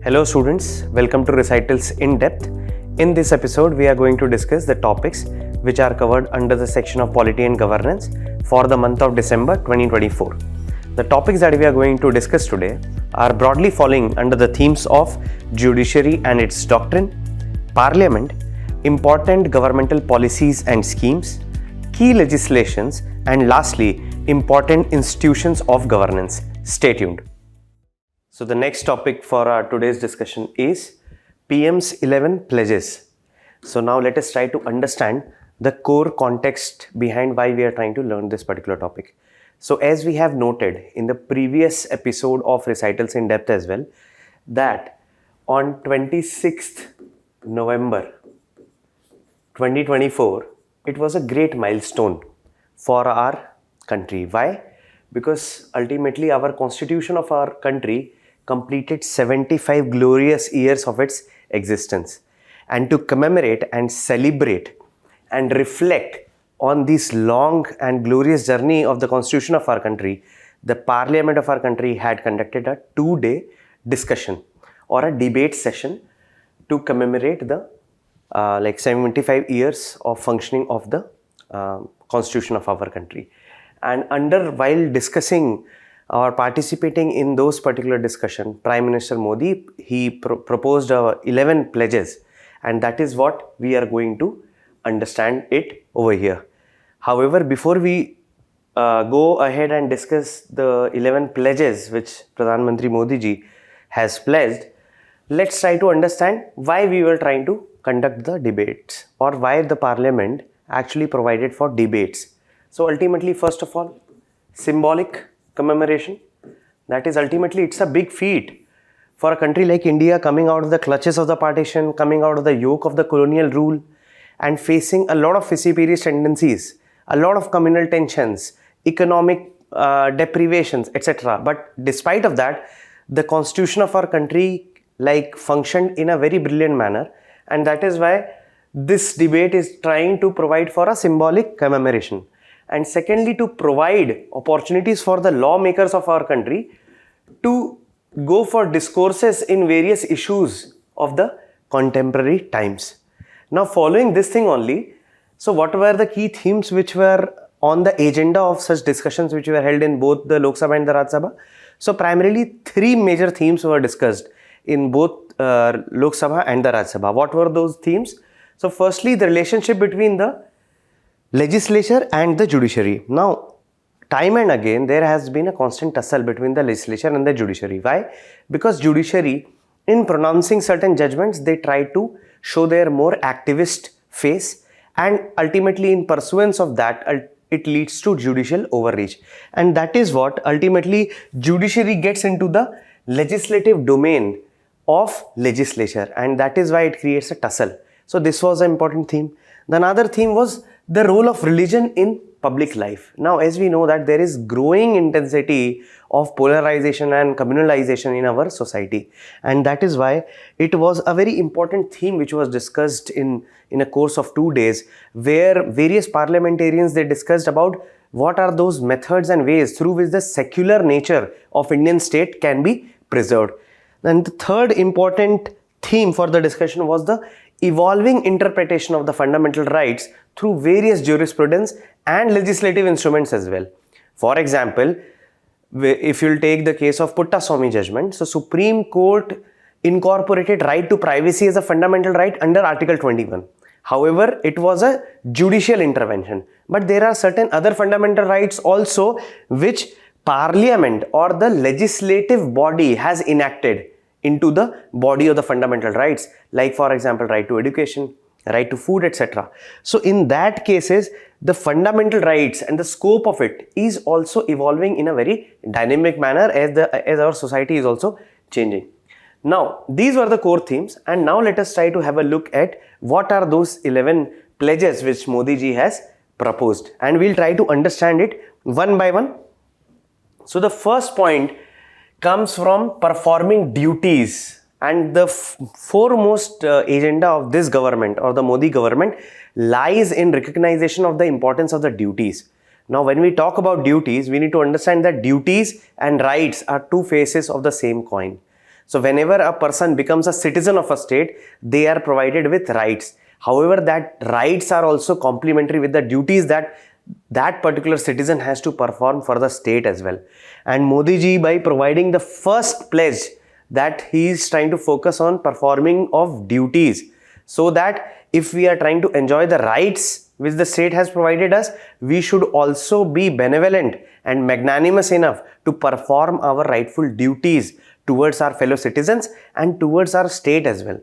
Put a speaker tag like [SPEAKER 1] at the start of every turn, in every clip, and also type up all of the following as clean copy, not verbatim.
[SPEAKER 1] Hello students, welcome to Recitals in Depth. In this episode, we are going to discuss the topics which are covered under the section of Polity and Governance for the month of December 2024. The topics that we are going to discuss today are broadly falling under the themes of judiciary and its doctrine, parliament, important governmental policies and schemes, key legislations, and lastly, important institutions of governance. Stay tuned. So the next topic for our today's discussion is PM's 11 pledges. So now let us try to understand the core context behind why we are trying to learn this particular topic. So as we have noted in the previous episode of Recitals in Depth as well, that on 26th November 2024, it was a great milestone for our country. Why? Because ultimately our constitution of our country completed 75 glorious years of its existence. And to commemorate and celebrate and reflect on this long and glorious journey of the constitution of our country, the parliament of our country had conducted a 2-day discussion or a debate session to commemorate the 75 years of functioning of the constitution of our country. And while discussing or participating in those particular discussion, Prime Minister Modi, he proposed 11 pledges, and that is what we are going to understand it over here. However, before we go ahead and discuss the 11 pledges which Pradhan Mantri Modi ji has pledged, let's try to understand why we were trying to conduct the debates or why the parliament actually provided for debates. So ultimately, first of all, symbolic commemoration. That is ultimately, it's a big feat for a country like India coming out of the clutches of the partition, coming out of the yoke of the colonial rule and facing a lot of vociferous tendencies, a lot of communal tensions, economic deprivations, etc. But despite of that, the constitution of our country functioned in a very brilliant manner, and that is why this debate is trying to provide for a symbolic commemoration. And secondly, to provide opportunities for the lawmakers of our country to go for discourses in various issues of the contemporary times. Now, following this thing only, so what were the key themes which were on the agenda of such discussions which were held in both the Lok Sabha and the Raj Sabha? So primarily 3 major themes were discussed in both Lok Sabha and the Raj Sabha. What were those themes? So firstly, the relationship between the legislature and the judiciary. Now, time and again, there has been a constant tussle between the legislature and the judiciary. Why? Because judiciary, in pronouncing certain judgments, they try to show their more activist face, and ultimately in pursuance of that, it leads to judicial overreach. And that is what ultimately judiciary gets into the legislative domain of legislature, and that is why it creates a tussle. So this was an important theme. The another theme was the role of religion in public life. Now, as we know that there is growing intensity of polarization and communalization in our society, and that is why it was a very important theme which was discussed in a course of 2 days, where various parliamentarians, they discussed about what are those methods and ways through which the secular nature of Indian state can be preserved. And the third important theme for the discussion was the evolving interpretation of the fundamental rights through various jurisprudence and legislative instruments as well. For example, if you'll take the case of Puttaswamy judgment, so Supreme Court incorporated right to privacy as a fundamental right under Article 21. However, it was a judicial intervention. But there are certain other fundamental rights also which Parliament or the legislative body has enacted into the body of the fundamental rights, like for example, right to education, right to food, etc. So in that cases, the fundamental rights and the scope of it is also evolving in a very dynamic manner as our society is also changing. Now, these were the core themes, and now let us try to have a look at what are those 11 pledges which Modi ji has proposed, and we'll try to understand it one by one. So the first point comes from performing duties, and the foremost agenda of this government or the Modi government lies in recognition of the importance of the duties. Now, when we talk about duties, we need to understand that duties and rights are two faces of the same coin. So whenever a person becomes a citizen of a state, they are provided with rights. However, that rights are also complementary with the duties that that particular citizen has to perform for the state as well. And Modi ji, by providing the first pledge, that he is trying to focus on performing of duties, so that if we are trying to enjoy the rights which the state has provided us, we should also be benevolent and magnanimous enough to perform our rightful duties towards our fellow citizens and towards our state as well.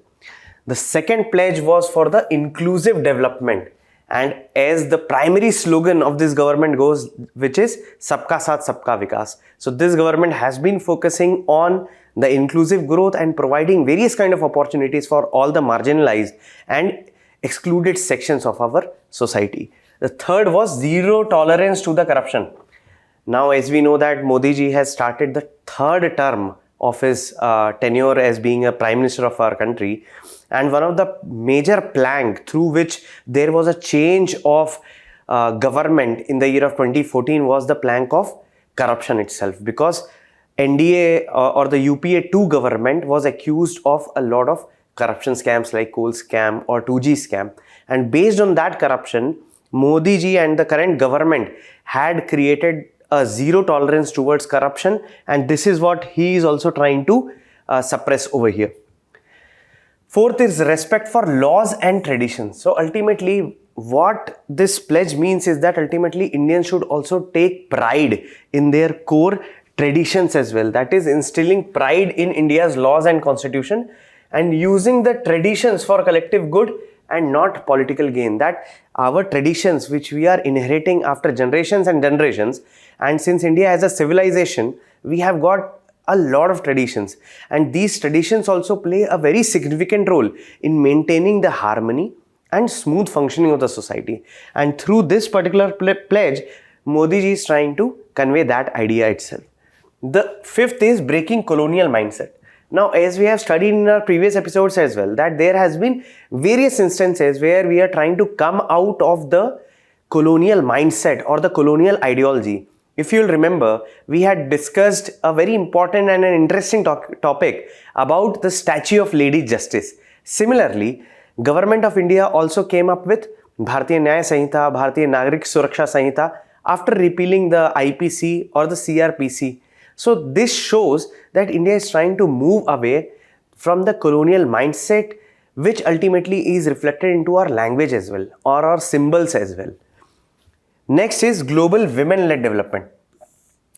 [SPEAKER 1] The second pledge was for the inclusive development, and as the primary slogan of this government goes, which is Sabka Saath Sabka Vikas. So this government has been focusing on the inclusive growth and providing various kind of opportunities for all the marginalized and excluded sections of our society. The third was zero tolerance to the corruption. Now, as we know that Modi ji has started the third term of his tenure as being a prime minister of our country, and one of the major plank through which there was a change of government in the year of 2014 was the plank of corruption itself, because NDA or the UPA 2 government was accused of a lot of corruption scams like coal scam or 2G scam, and based on that corruption, Modi ji and the current government had created a zero tolerance towards corruption, and this is what he is also trying to suppress over here. Fourth is respect for laws and traditions. So ultimately what this pledge means is that ultimately Indians should also take pride in their core traditions as well. That is instilling pride in India's laws and constitution and using the traditions for collective good and not political gain. That our traditions which we are inheriting after generations and generations, and since India as a civilization, we have got a lot of traditions, and these traditions also play a very significant role in maintaining the harmony and smooth functioning of the society. And through this particular pledge, Modi ji is trying to convey that idea itself. The fifth is breaking colonial mindset. Now, as we have studied in our previous episodes as well, that there has been various instances where we are trying to come out of the colonial mindset or the colonial ideology. If you'll remember, we had discussed a very important and an interesting topic about the statue of Lady Justice. Similarly, Government of India also came up with Bharatiya Nyaya Sanhita, Bharatiya Nagrik Suraksha Sanhita after repealing the IPC or the CRPC. So this shows that India is trying to move away from the colonial mindset, which ultimately is reflected into our language as well or our symbols as well. Next is global women-led development.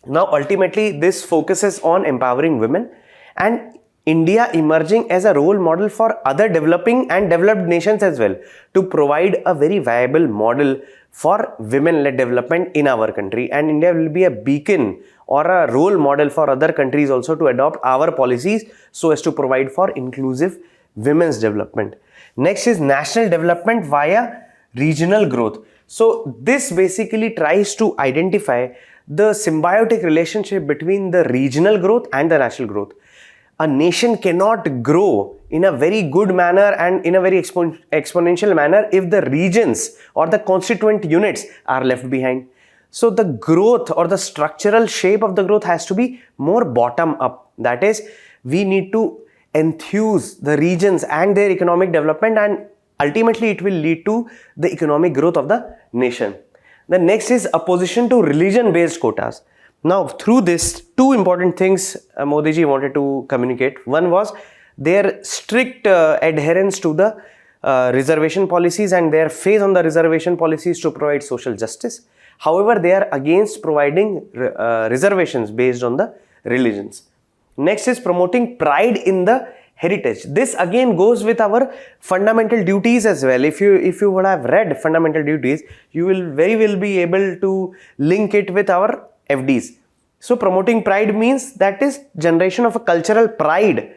[SPEAKER 1] Now ultimately this focuses on empowering women and India emerging as a role model for other developing and developed nations as well, to provide a very viable model for women-led development in our country, and India will be a beacon or a role model for other countries also to adopt our policies so as to provide for inclusive women's development. Next is national development via regional growth. So this basically tries to identify the symbiotic relationship between the regional growth and the national growth. A nation cannot grow in a very good manner and in a very exponential manner if the regions or the constituent units are left behind. So the growth or the structural shape of the growth has to be more bottom up. That is, we need to enthuse the regions and their economic development, and ultimately it will lead to the economic growth of the nation. The next is opposition to religion-based quotas. Now, through this, two important things Modi ji wanted to communicate. One was their strict adherence to the reservation policies and their faith on the reservation policies to provide social justice. However, they are against providing reservations based on the religions. Next is promoting pride in the heritage. This again goes with our fundamental duties as well. If you would have read fundamental duties, you will very well be able to link it with our FDs. So promoting pride means that is generation of a cultural pride,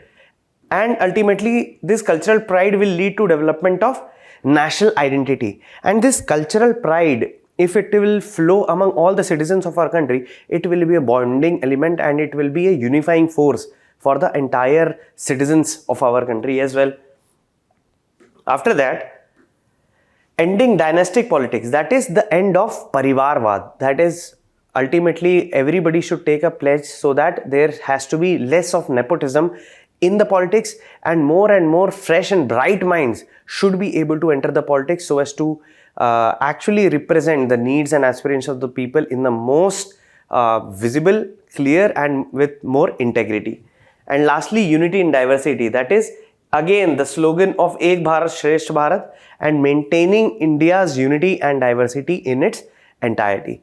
[SPEAKER 1] and ultimately this cultural pride will lead to development of national identity. And this cultural pride, if it will flow among all the citizens of our country, it will be a bonding element and it will be a unifying force for the entire citizens of our country as well. After that, ending dynastic politics, that is the end of Parivarvad. That is, ultimately everybody should take a pledge so that there has to be less of nepotism in the politics, and more fresh and bright minds should be able to enter the politics so as to actually represent the needs and aspirations of the people in the most visible, clear, and with more integrity. And lastly, unity in diversity. That is again the slogan of Ek Bharat Shresth Bharat, and maintaining India's unity and diversity in its entirety.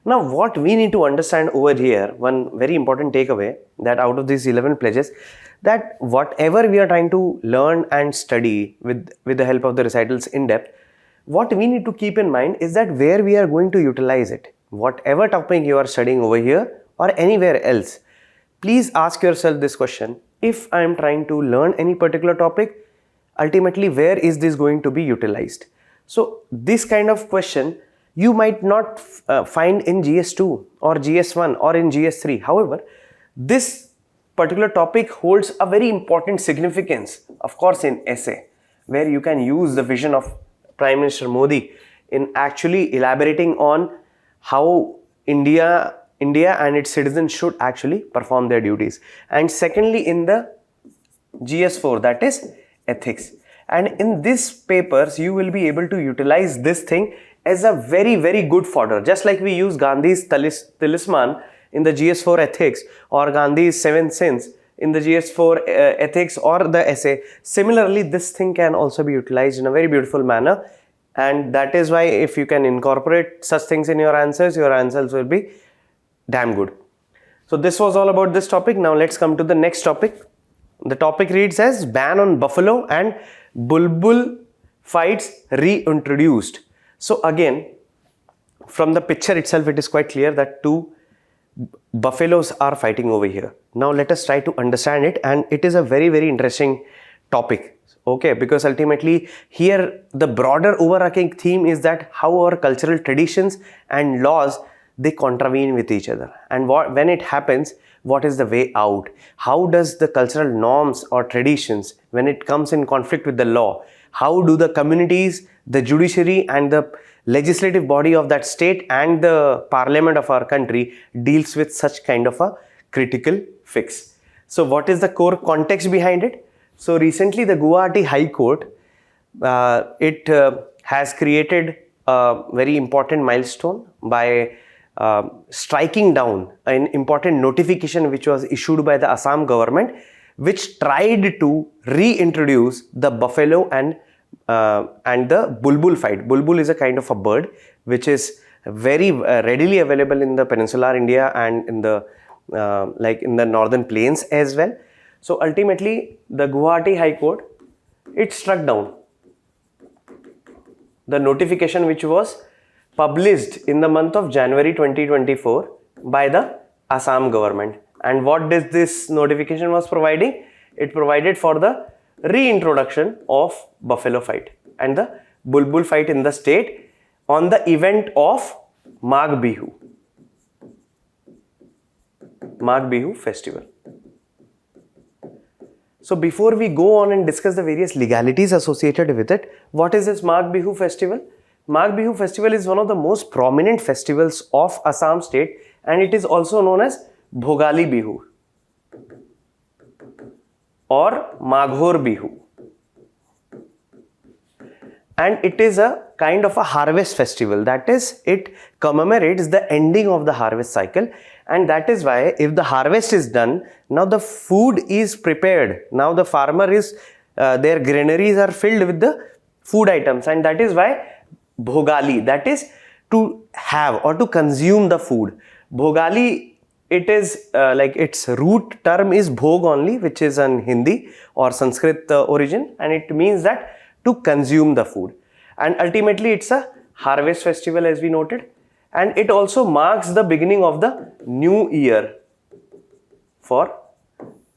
[SPEAKER 1] Now, what we need to understand over here, one very important takeaway that out of these 11 pledges, that whatever we are trying to learn and study with the help of the recitals in depth, what we need to keep in mind is that where we are going to utilize it. Whatever topic you are studying over here or anywhere else, please ask yourself this question: if I am trying to learn any particular topic, ultimately where is this going to be utilized? So this kind of question you might not find in GS2 or GS1 or in GS3. However, this particular topic holds a very important significance, of course, in essay, where you can use the vision of Prime Minister Modi in actually elaborating on how India and its citizens should actually perform their duties. And secondly, in the GS4, that is ethics. And in these papers, you will be able to utilize this thing as a very, very good fodder. Just like we use Gandhi's talisman in the GS4 ethics, or Gandhi's 7 sins in the GS4 ethics or the essay. Similarly, this thing can also be utilized in a very beautiful manner. And that is why if you can incorporate such things in your answers will be damn good. So this was all about this topic. Now let's come to the next topic. The topic reads as ban on buffalo and bulbul fights reintroduced. So again, from the picture itself, it is quite clear that two buffaloes are fighting over here. Now let us try to understand it, and it is a very, very interesting topic. Okay, because ultimately here the broader overarching theme is that how our cultural traditions and laws, they contravene with each other, and when it happens, what is the way out? How does the cultural norms or traditions, when it comes in conflict with the law, how do the communities, the judiciary and the legislative body of that state and the parliament of our country deals with such kind of a critical fix? So what is the core context behind it? So recently the Guwahati High Court, has created a very important milestone by striking down an important notification which was issued by the Assam government, which tried to reintroduce the buffalo and the bulbul fight. Bulbul is a kind of a bird which is very readily available in the peninsular India and in the in the northern plains as well. So ultimately the Guwahati High Court, it struck down the notification which was published in the month of January 2024 by the Assam government. And what does this notification was providing? It provided for the reintroduction of buffalo fight and the bulbul fight in the state on the event of Magh Bihu festival. So before we go on and discuss the various legalities associated with it, what is this Magh Bihu festival? Magh Bihu festival is one of the most prominent festivals of Assam state, and it is also known as Bhogali Bihu or Maghor Bihu. And it is a kind of a harvest festival. That is, it commemorates the ending of the harvest cycle, and that is why if the harvest is done, now the food is prepared. Now the farmer is, their granaries are filled with the food items, and that is why Bhogali, that is to have or to consume the food. Bhogali, it is its root term is Bhog only, which is an Hindi or Sanskrit origin, and it means that to consume the food. And ultimately it's a harvest festival, as we noted, and it also marks the beginning of the new year for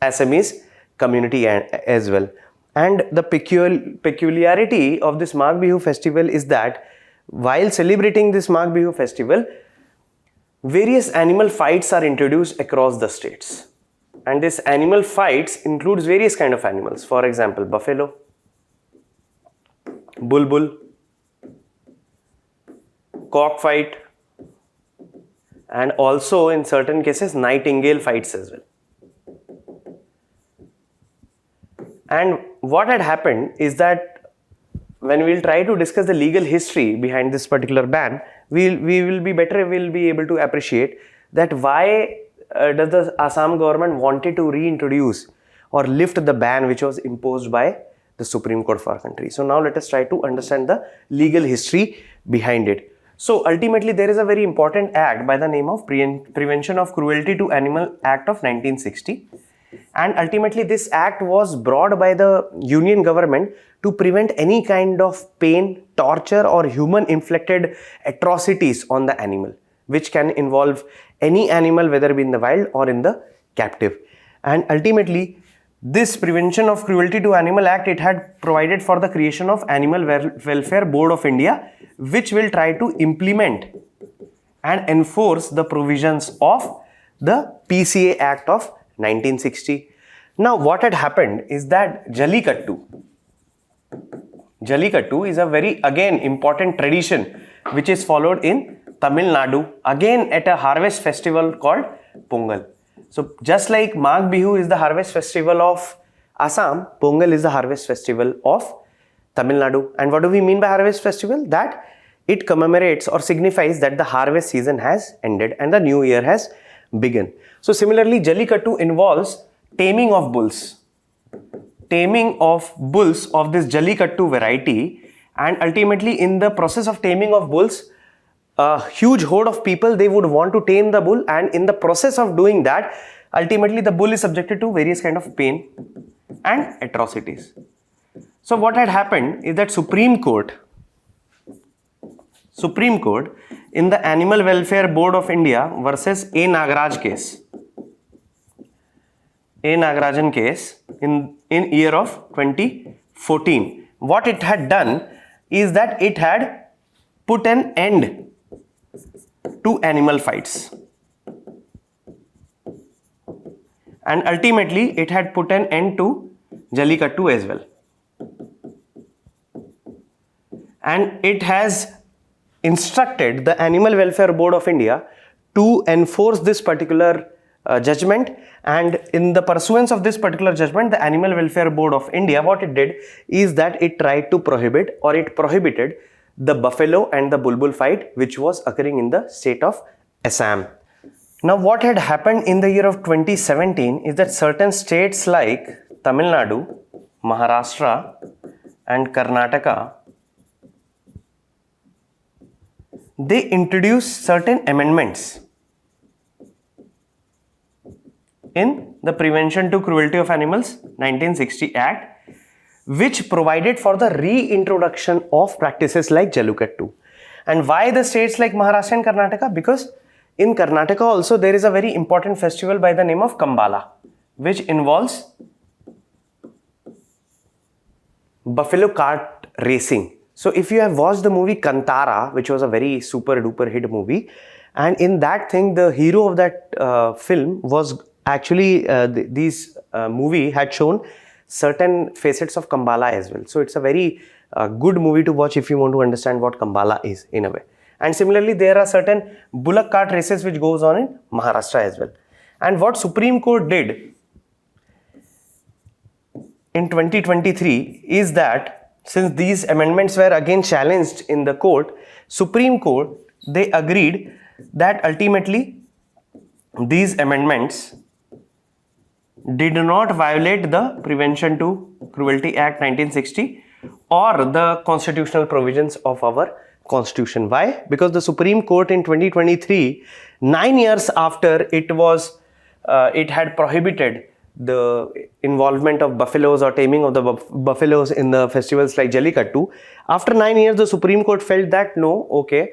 [SPEAKER 1] Assamese community as well. And the peculiarity of this Magh Bihu festival is that while celebrating this Magh Bihu festival, various animal fights are introduced across the states. And this animal fights includes various kind of animals. For example, buffalo, bulbul, cockfight, and also in certain cases nightingale fights as well. And what had happened is that when we'll try to discuss the legal history behind this particular ban, we will be able to appreciate that why does the Assam government wanted to reintroduce or lift the ban which was imposed by the Supreme Court of our country. So now let us try to understand the legal history behind it. So ultimately there is a very important act by the name of Prevention of Cruelty to Animal Act of 1960. And ultimately this act was brought by the Union government to prevent any kind of pain, torture or human inflicted atrocities on the animal, which can involve any animal whether be in the wild or in the captive. And ultimately this Prevention of Cruelty to Animal Act, it had provided for the creation of Animal Welfare Board of India, which will try to implement and enforce the provisions of the PCA Act of 1960. Now what had happened is that Jallikattu is a very again important tradition which is followed in Tamil Nadu, again at a harvest festival called Pongal. So just like Magh Bihu is the harvest festival of Assam, Pongal is the harvest festival of Tamil Nadu. And what do we mean by harvest festival? That it commemorates or signifies that the harvest season has ended and the new year has begun. So similarly, Jallikattu involves taming of bulls. Taming of bulls of this Jallikattu variety, and ultimately in the process of taming of bulls, a huge horde of people, they would want to tame the bull, and in the process of doing that, ultimately the bull is subjected to various kind of pain and atrocities. So what had happened is that Supreme Court in the Animal Welfare Board of India versus A. Nagaraj case, A. Nagarajan case in year of 2014, what it had done is that it had put an end to animal fights, and ultimately it had put an end to Jallikattu as well, and it has instructed the Animal Welfare Board of India to enforce this particular judgment. And in the pursuance of this particular judgment, the Animal Welfare Board of India, what it did is that it tried to prohibit, or it prohibited, the buffalo and the bulbul fight which was occurring in the state of Assam. Now what had happened in the year of 2017 is that certain states like Tamil Nadu, Maharashtra and Karnataka, they introduced certain amendments in the Prevention to Cruelty of Animals 1960 Act, which provided for the reintroduction of practices like Jallikattu. And why the states like Maharashtra and Karnataka? Because in Karnataka also there is a very important festival by the name of Kambala, which involves buffalo cart racing. So if you have watched the movie Kantara, which was a very super duper hit movie, and in that thing the hero of that film was actually this movie had shown certain facets of Kambala as well. So it's a very good movie to watch if you want to understand what Kambala is in a way. And similarly, there are certain bullock cart races which goes on in Maharashtra as well. And what Supreme Court did in 2023 is that since these amendments were again challenged in the court, Supreme Court, they agreed that ultimately these amendments did not violate the Prevention to Cruelty Act 1960 or the constitutional provisions of our constitution. Why? Because the Supreme Court in 2023, 9 years after it had prohibited the involvement of buffaloes or taming of the buffaloes in the festivals like Jallikattu, after 9 years the Supreme Court felt that no, okay,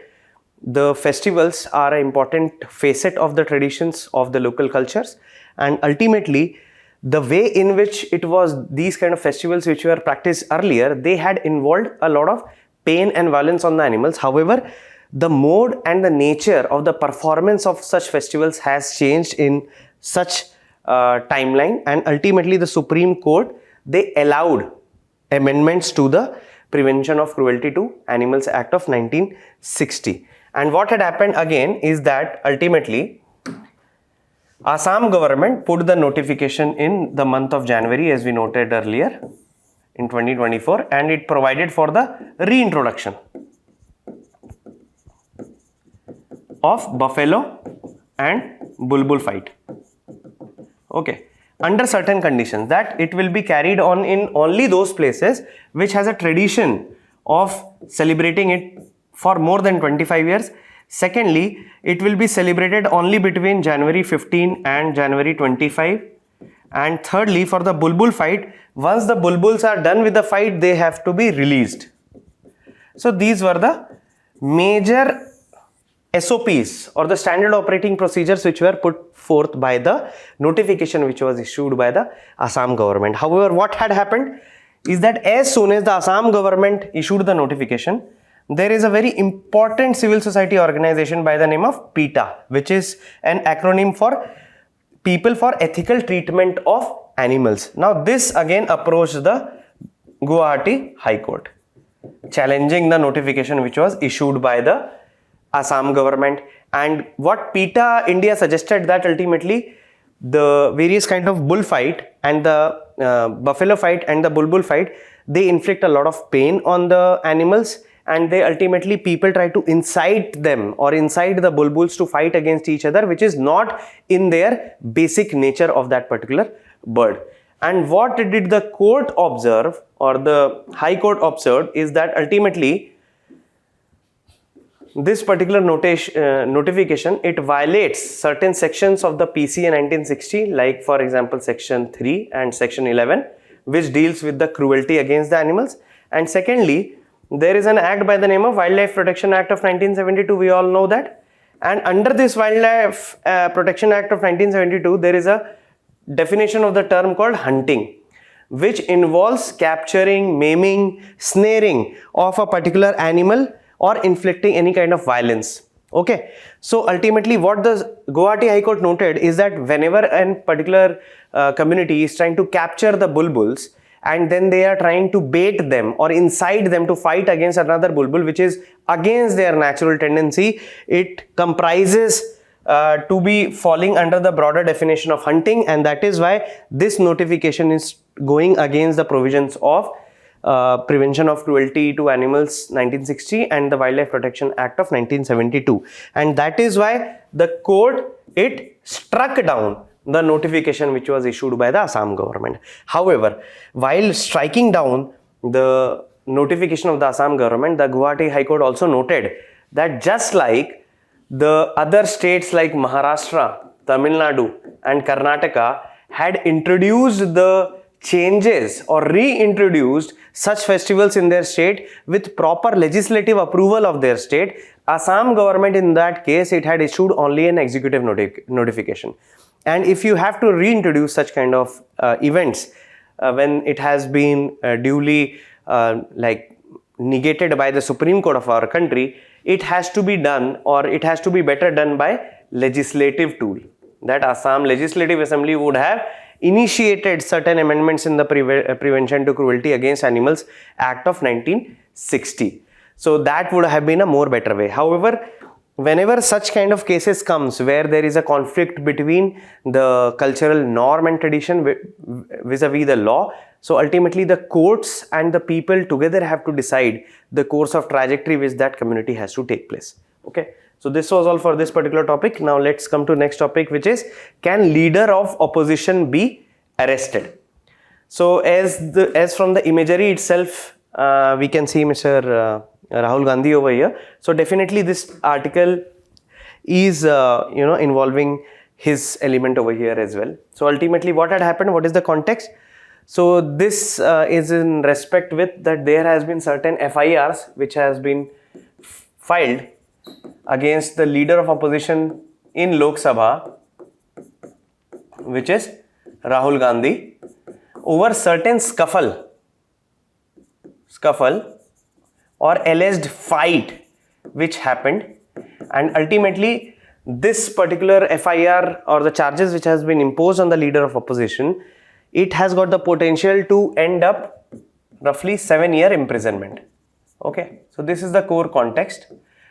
[SPEAKER 1] the festivals are an important facet of the traditions of the local cultures, and ultimately the way in which it was these kind of festivals which were practiced earlier, they had involved a lot of pain and violence on the animals. However, the mode and the nature of the performance of such festivals has changed in such timeline, and ultimately the Supreme Court, they allowed amendments to the Prevention of Cruelty to Animals Act of 1960. And what had happened again is that ultimately Assam government put the notification in the month of January, as we noted earlier, in 2024, and it provided for the reintroduction of buffalo and bulbul fight. Okay, under certain conditions, that it will be carried on in only those places which has a tradition of celebrating it for more than 25 years. Secondly, it will be celebrated only between January 15 and January 25. And thirdly, for the bulbul fight, once the bulbuls are done with the fight, they have to be released. So these were the major SOPs or the standard operating procedures which were put forth by the notification which was issued by the Assam government. However, what had happened is that as soon as the Assam government issued the notification, there is a very important civil society organization by the name of PETA, which is an acronym for People for Ethical Treatment of Animals. Now this again approached the Guwahati High Court, challenging the notification which was issued by the Assam government. And what PETA India suggested, that ultimately the various kind of bullfight and the buffalo fight and the bulbul fight, they inflict a lot of pain on the animals, and they ultimately, people try to incite them or incite the bulbuls to fight against each other, which is not in their basic nature of that particular bird. And what did the court observe, or the High Court observed, is that ultimately this particular notification, it violates certain sections of the PCA 1960, like for example section 3 and section 11, which deals with the cruelty against the animals. And secondly, there is an act by the name of Wildlife Protection Act of 1972, we all know that. And under this Wildlife Protection Act of 1972, there is a definition of the term called hunting, which involves capturing, maiming, snaring of a particular animal or inflicting any kind of violence. Okay, so ultimately what the Guwahati High Court noted is that whenever a particular community is trying to capture the bulbuls, and then they are trying to bait them or incite them to fight against another bulbul, which is against their natural tendency, it comprises to be falling under the broader definition of hunting. And that is why this notification is going against the provisions of Prevention of Cruelty to Animals 1960 and the Wildlife Protection Act of 1972. And that is why the court, it struck down the notification which was issued by the Assam government. However, while striking down the notification of the Assam government, the Guwahati High Court also noted that just like the other states like Maharashtra, Tamil Nadu and Karnataka had introduced the changes or reintroduced such festivals in their state with proper legislative approval of their state, Assam government in that case, it had issued only an executive notification. And if you have to reintroduce such kind of events when it has been duly negated by the Supreme Court of our country, it has to be done, or it has to be better done by legislative tool. That Assam Legislative Assembly would have initiated certain amendments in the Prevention to Cruelty Against Animals Act of 1960. So that would have been a more better way. However, whenever such kind of cases comes where there is a conflict between the cultural norm and tradition vis-a-vis the law, so ultimately the courts and the people together have to decide the course of trajectory which that community has to take place. Okay, so this was all for this particular topic. Now let's come to next topic, which is, can leader of opposition be arrested? So as from the imagery itself, we can see Mr. Rahul Gandhi over here. So definitely this article is involving his element over here as well. So ultimately what had happened, what is the context? So this is in respect with that there has been certain FIRs which has been filed against the leader of opposition in Lok Sabha, which is Rahul Gandhi, over certain scuffle or alleged fight which happened. And ultimately this particular FIR or the charges which has been imposed on the leader of opposition, it has got the potential to end up roughly 7-year imprisonment. Okay, so this is the core context.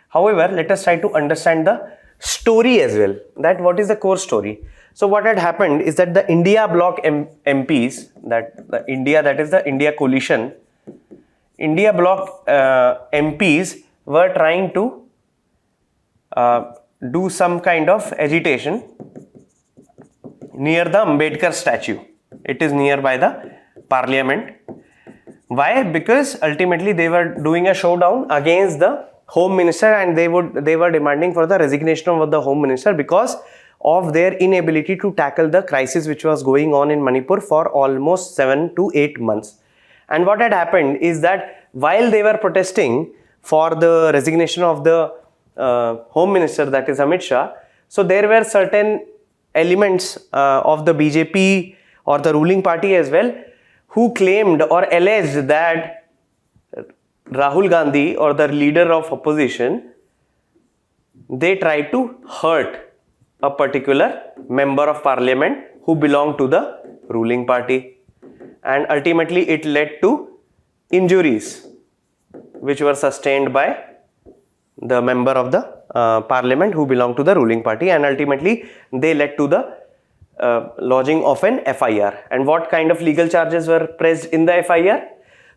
[SPEAKER 1] However, let us try to understand the story as well, that what is the core story. So what had happened is that the India bloc MPs, that is the India coalition, India bloc MPs were trying to do some kind of agitation near the Ambedkar statue. It is nearby the parliament. Why? Because ultimately they were doing a showdown against the Home Minister, and they were demanding for the resignation of the Home Minister because of their inability to tackle the crisis which was going on in Manipur for almost 7 to 8 months. And what had happened is that while they were protesting for the resignation of the Home Minister, that is Amit Shah, so there were certain elements of the BJP or the ruling party as well who claimed or alleged that Rahul Gandhi or the leader of opposition, they tried to hurt a particular member of parliament who belonged to the ruling party, and ultimately it led to injuries which were sustained by the member of the parliament who belonged to the ruling party, and ultimately they led to the lodging of an FIR. And what kind of legal charges were pressed in the FIR?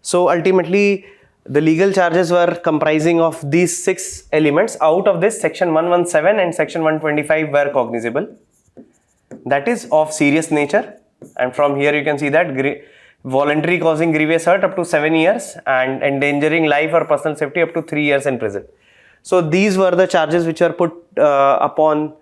[SPEAKER 1] So ultimately the legal charges were comprising of these 6 elements. Out of this, section 117 and section 125 were cognizable, that is of serious nature, and from here you can see that voluntary causing grievous hurt up to 7 years and endangering life or personal safety up to 3 years in prison. So these were the charges which were put upon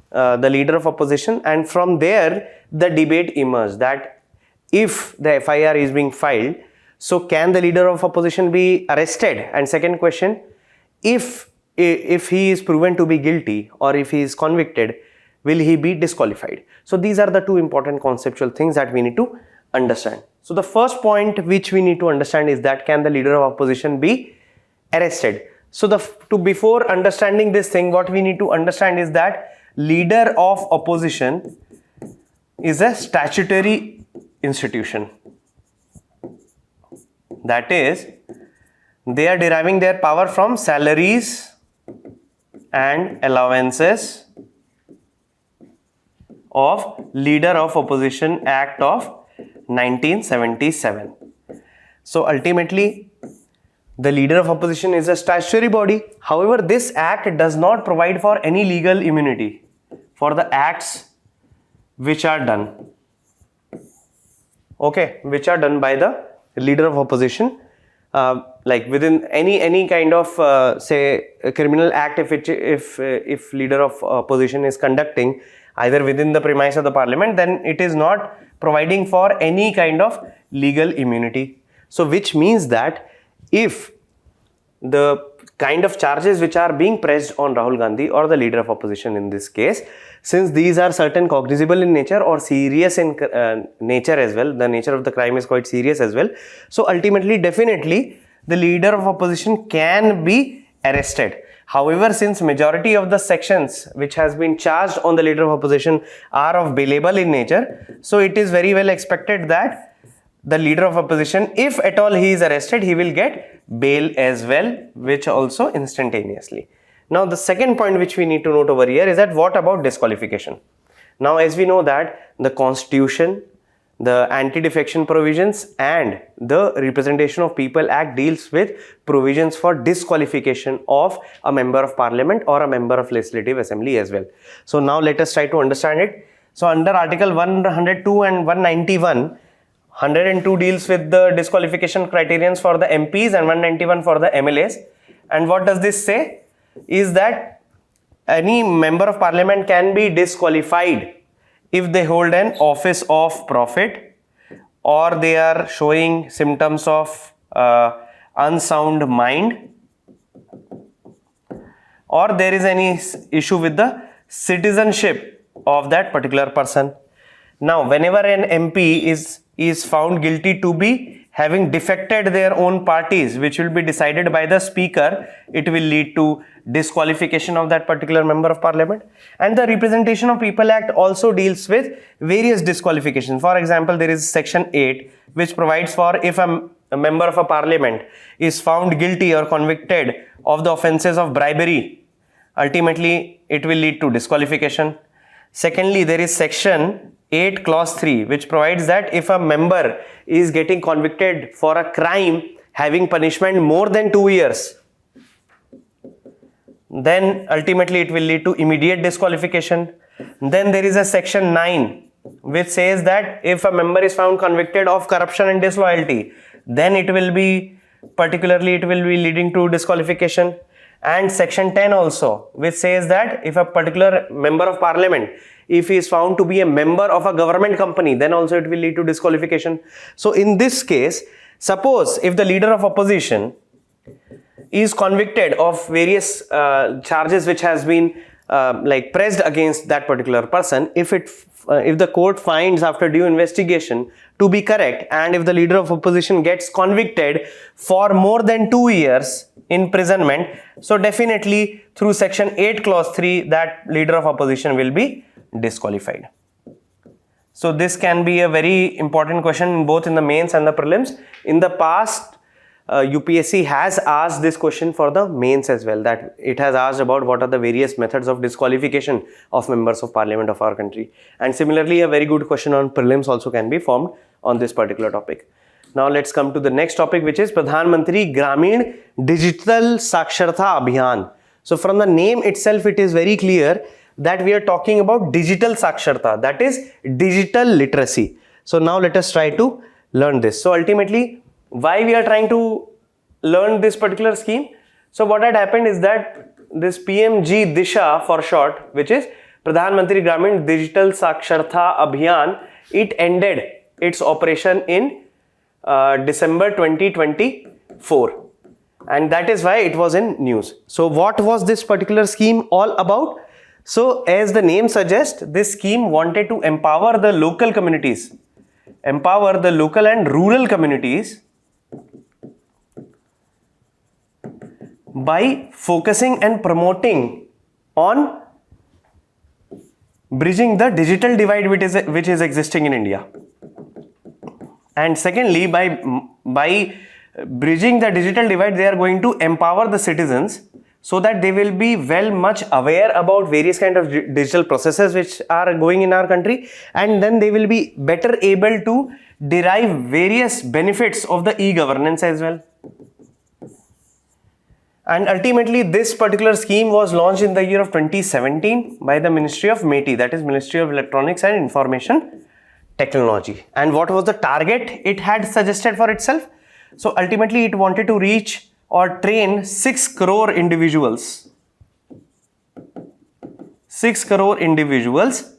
[SPEAKER 1] the leader of opposition, and from there the debate emerged that if the FIR is being filed, so can the leader of opposition be arrested? And second question, if he is proven to be guilty or if he is convicted, will he be disqualified? So these are the 2 important conceptual things that we need to understand. So the first point which we need to understand is that can the leader of opposition be arrested? So before understanding this thing, what we need to understand is that leader of opposition is a statutory institution. That is, they are deriving their power from salaries and allowances of Leader of Opposition Act of 1977. So ultimately, the leader of opposition is a statutory body. However, this act does not provide for any legal immunity for the acts which are done. Okay, which are done by the leader of opposition, like within any kind of say a criminal act, if leader of opposition is conducting either within the premise of the parliament, then it is not providing for any kind of legal immunity. So which means that if the kind of charges which are being pressed on Rahul Gandhi or the leader of opposition in this case, since these are certain cognizable in nature or serious in nature as well, the nature of the crime is quite serious as well. So ultimately, definitely, the leader of opposition can be arrested. However, since majority of the sections which has been charged on the leader of opposition are of bailable in nature, so it is very well expected that the leader of opposition, if at all he is arrested, he will get bail as well, which also instantaneously. Now the second point which we need to note over here is that what about disqualification? Now as we know that the Constitution, the Anti-Defection provisions and the Representation of People Act deals with provisions for disqualification of a member of parliament or a member of legislative assembly as well. So now let us try to understand it. So under Article 102 and 191, 102 deals with the disqualification criterions for the MPs and 191 for the MLAs. And what does this say? Is that any member of parliament can be disqualified if they hold an office of profit or they are showing symptoms of unsound mind, or there is any issue with the citizenship of that particular person. Now, whenever an MP is found guilty to be having defected their own parties, which will be decided by the speaker, it will lead to disqualification of that particular member of parliament. And the Representation of People Act also deals with various disqualifications. For example, there is section 8 which provides for if a member of a parliament is found guilty or convicted of the offences of bribery, ultimately it will lead to disqualification. Secondly, there is section 8 clause 3, which provides that if a member is getting convicted for a crime having punishment more than 2 years, then ultimately it will lead to immediate disqualification. Then there is a section 9 which says that if a member is found convicted of corruption and disloyalty, then it will be leading to disqualification. And section 10 also, which says that if a particular member of parliament, if he is found to be a member of a government company, then also it will lead to disqualification. So in this case, suppose if the leader of opposition is convicted of various charges which has been pressed against that particular person, if the court finds after due investigation to be correct, and if the leader of opposition gets convicted for more than 2 years imprisonment, so definitely through section 8 clause 3 that leader of opposition will be disqualified. So this can be a very important question both in the mains and the prelims. In the past, UPSC has asked this question for the mains as well, that it has asked about what are the various methods of disqualification of members of parliament of our country. And similarly, a very good question on prelims also can be formed on this particular topic. Now let's come to the next topic, which is Pradhan Mantri Gramin Digital Saksharta Abhiyan. So from the name itself, it is very clear that we are talking about digital saksharta, that is digital literacy. So now let us try to learn this. So ultimately, why we are trying to learn this particular scheme? So what had happened is that this PMG Disha for short, which is Pradhan Mantri Gramin Digital Saksharta Abhiyan, it ended its operation in December 2024, and that is why it was in news. So what was this particular scheme all about? So as the name suggests, this scheme wanted to empower the local communities, empower the local and rural communities by focusing and promoting on bridging the digital divide which is existing in India. And secondly, by bridging the digital divide, they are going to empower the citizens so that they will be much aware about various kind of digital processes which are going in our country, and then they will be better able to derive various benefits of the e-governance as well. And ultimately, this particular scheme was launched in the year of 2017 by the Ministry of METI, that is Ministry of Electronics and Information Technology. And what was the target it had suggested for itself? So ultimately, it wanted to reach or train 6 crore individuals. 6 crore individuals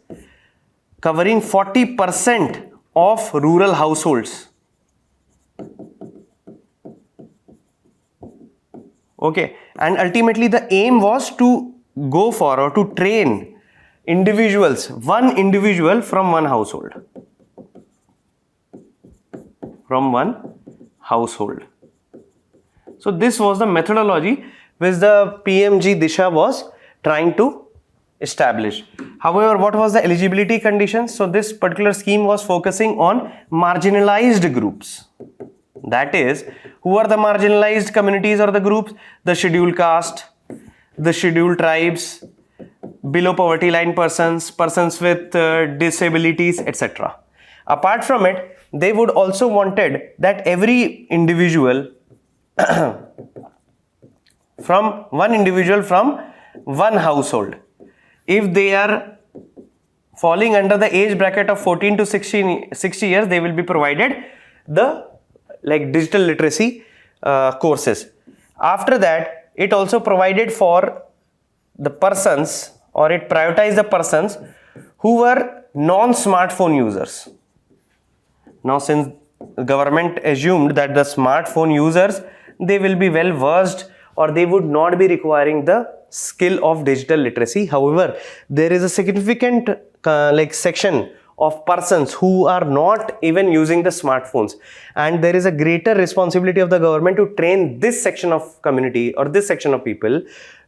[SPEAKER 1] covering 40% of rural households. Okay, and ultimately the aim was to go for or to train individuals, one individual from one household. From one household. So this was the methodology which the PMG Disha was trying to establish. However, what was the eligibility conditions? So this particular scheme was focusing on marginalized groups. That is, who are the marginalized communities or the groups? The scheduled caste, the scheduled tribes, below poverty line persons, persons with disabilities, etc. Apart from it, they would also wanted that every individual from one household, if they are falling under the age bracket of 14 to 60 years, they will be provided the digital literacy courses. After that, it also provided for the persons, or it prioritized the persons who were non-smartphone users. Now, since the government assumed that the smartphone users, they will be well versed or they would not be requiring the skill of digital literacy. However, there is a significant section of persons who are not even using the smartphones, and there is a greater responsibility of the government to train this section of community or this section of people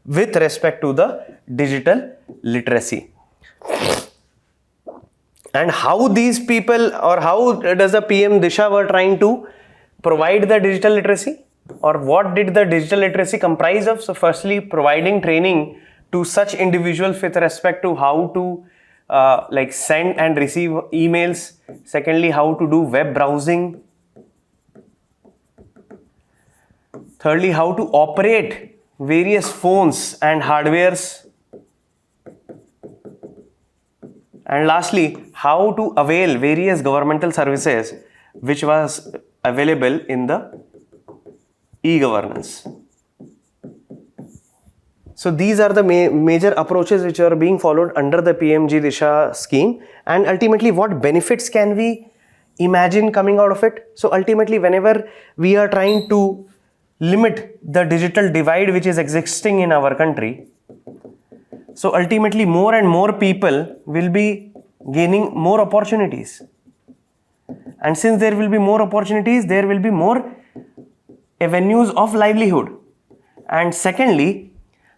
[SPEAKER 1] with respect to the digital literacy. And how these people, or how does the PM Disha were trying to provide the digital literacy, or what did the digital literacy comprise of? So firstly, providing training to such individuals with respect to how to like send and receive emails. Secondly, how to do web browsing. Thirdly, how to operate various phones and hardwares. And lastly, how to avail various governmental services which was available in the e-governance. So these are the major approaches which are being followed under the PMG Disha scheme, and ultimately what benefits can we imagine coming out of it? So ultimately, whenever we are trying to limit the digital divide which is existing in our country, so ultimately more and more people will be gaining more opportunities, and since there will be more opportunities, there will be more avenues of livelihood. And secondly,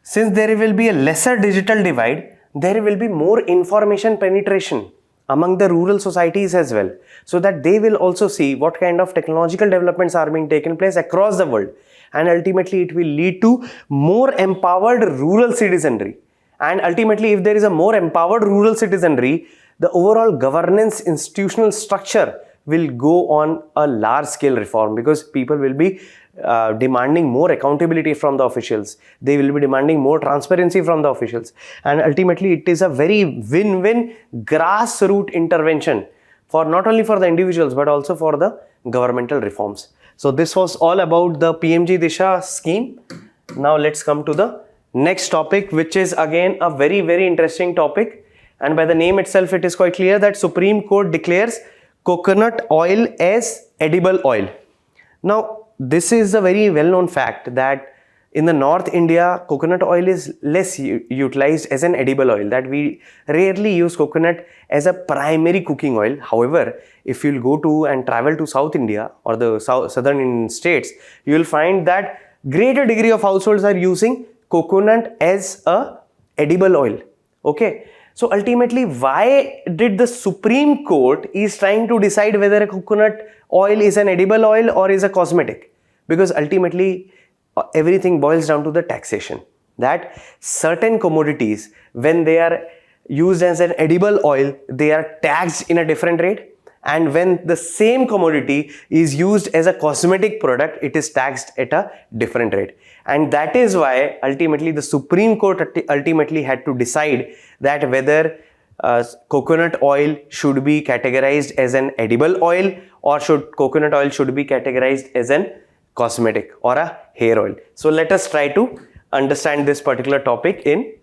[SPEAKER 1] since there will be a lesser digital divide, there will be more information penetration among the rural societies as well, so that they will also see what kind of technological developments are being taken place across the world, and ultimately it will lead to more empowered rural citizenry. And ultimately, if there is a more empowered rural citizenry, the overall governance institutional structure will go on a large scale reform, because people will be demanding more accountability from the officials. They will be demanding more transparency from the officials, and ultimately it is a very win-win grassroots intervention for not only for the individuals but also for the governmental reforms. So this was all about the PMG Disha scheme. Now let's come to the next topic, which is again a very interesting topic, and by the name itself it is quite clear that Supreme Court declares coconut oil as edible oil. Now this is a very well-known fact that in the North India, coconut oil is less utilized as an edible oil, that we rarely use coconut as a primary cooking oil. However, if you'll go to and travel to South India or the southern Indian states, you will find that greater degree of households are using coconut as a edible oil. Okay. So ultimately, why did the Supreme Court is trying to decide whether a coconut oil is an edible oil or is a cosmetic? Because ultimately, everything boils down to the taxation. That certain commodities, when they are used as an edible oil, they are taxed in a different rate. And when the same commodity is used as a cosmetic product, it is taxed at a different rate. And that is why ultimately the Supreme Court ultimately had to decide that whether coconut oil should be categorized as an edible oil, or coconut oil should be categorized as an cosmetic or a hair oil. So let us try to understand this particular topic in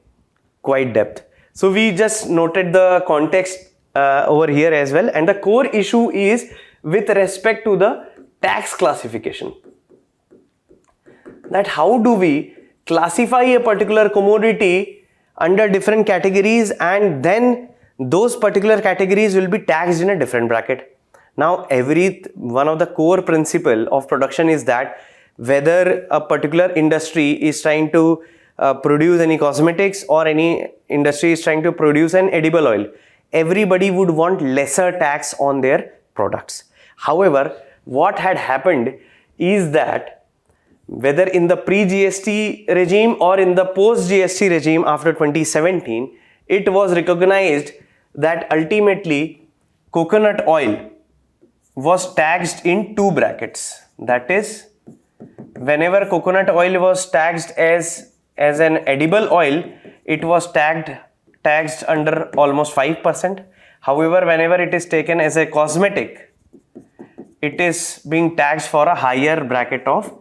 [SPEAKER 1] quite depth. So we just noted the context over here as well, and the core issue is with respect to the tax classification. That how do we classify a particular commodity under different categories, and then those particular categories will be taxed in a different bracket. Now every one of the core principle of production is that whether a particular industry is trying to produce any cosmetics or any industry is trying to produce an edible oil, everybody would want lesser tax on their products. However, what had happened is that whether in the pre-GST regime or in the post-GST regime after 2017, it was recognized that ultimately coconut oil was taxed in two brackets. That is, whenever coconut oil was taxed as an edible oil, it was taxed under almost 5%. However, whenever it is taken as a cosmetic, it is being taxed for a higher bracket of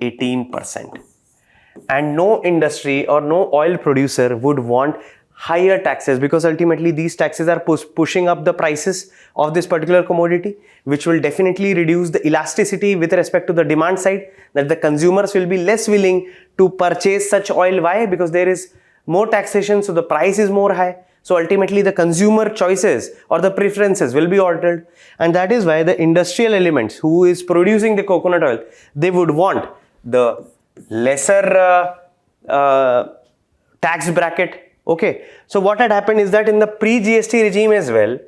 [SPEAKER 1] 18%. And no industry or no oil producer would want higher taxes, because ultimately these taxes are pushing up the prices of this particular commodity, which will definitely reduce the elasticity with respect to the demand side, that the consumers will be less willing to purchase such oil. Why? Because there is more taxation, so the price is more high. So ultimately the consumer choices or the preferences will be altered, and that is why the industrial elements who is producing the coconut oil, they would want the lesser tax bracket. Okay, so what had happened is that in the pre-GST regime as well,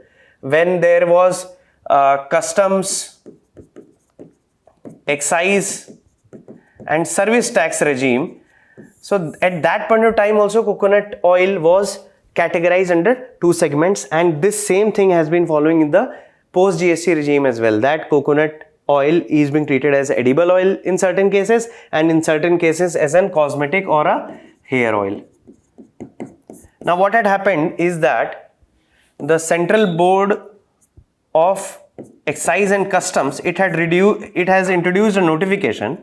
[SPEAKER 1] when there was customs, excise and service tax regime, so at that point of time also coconut oil was categorized under two segments, and this same thing has been following in the post GST regime as well, that coconut oil is being treated as edible oil in certain cases, and in certain cases as an cosmetic or a hair oil. Now what had happened is that the Central Board of Excise and Customs, it has introduced a notification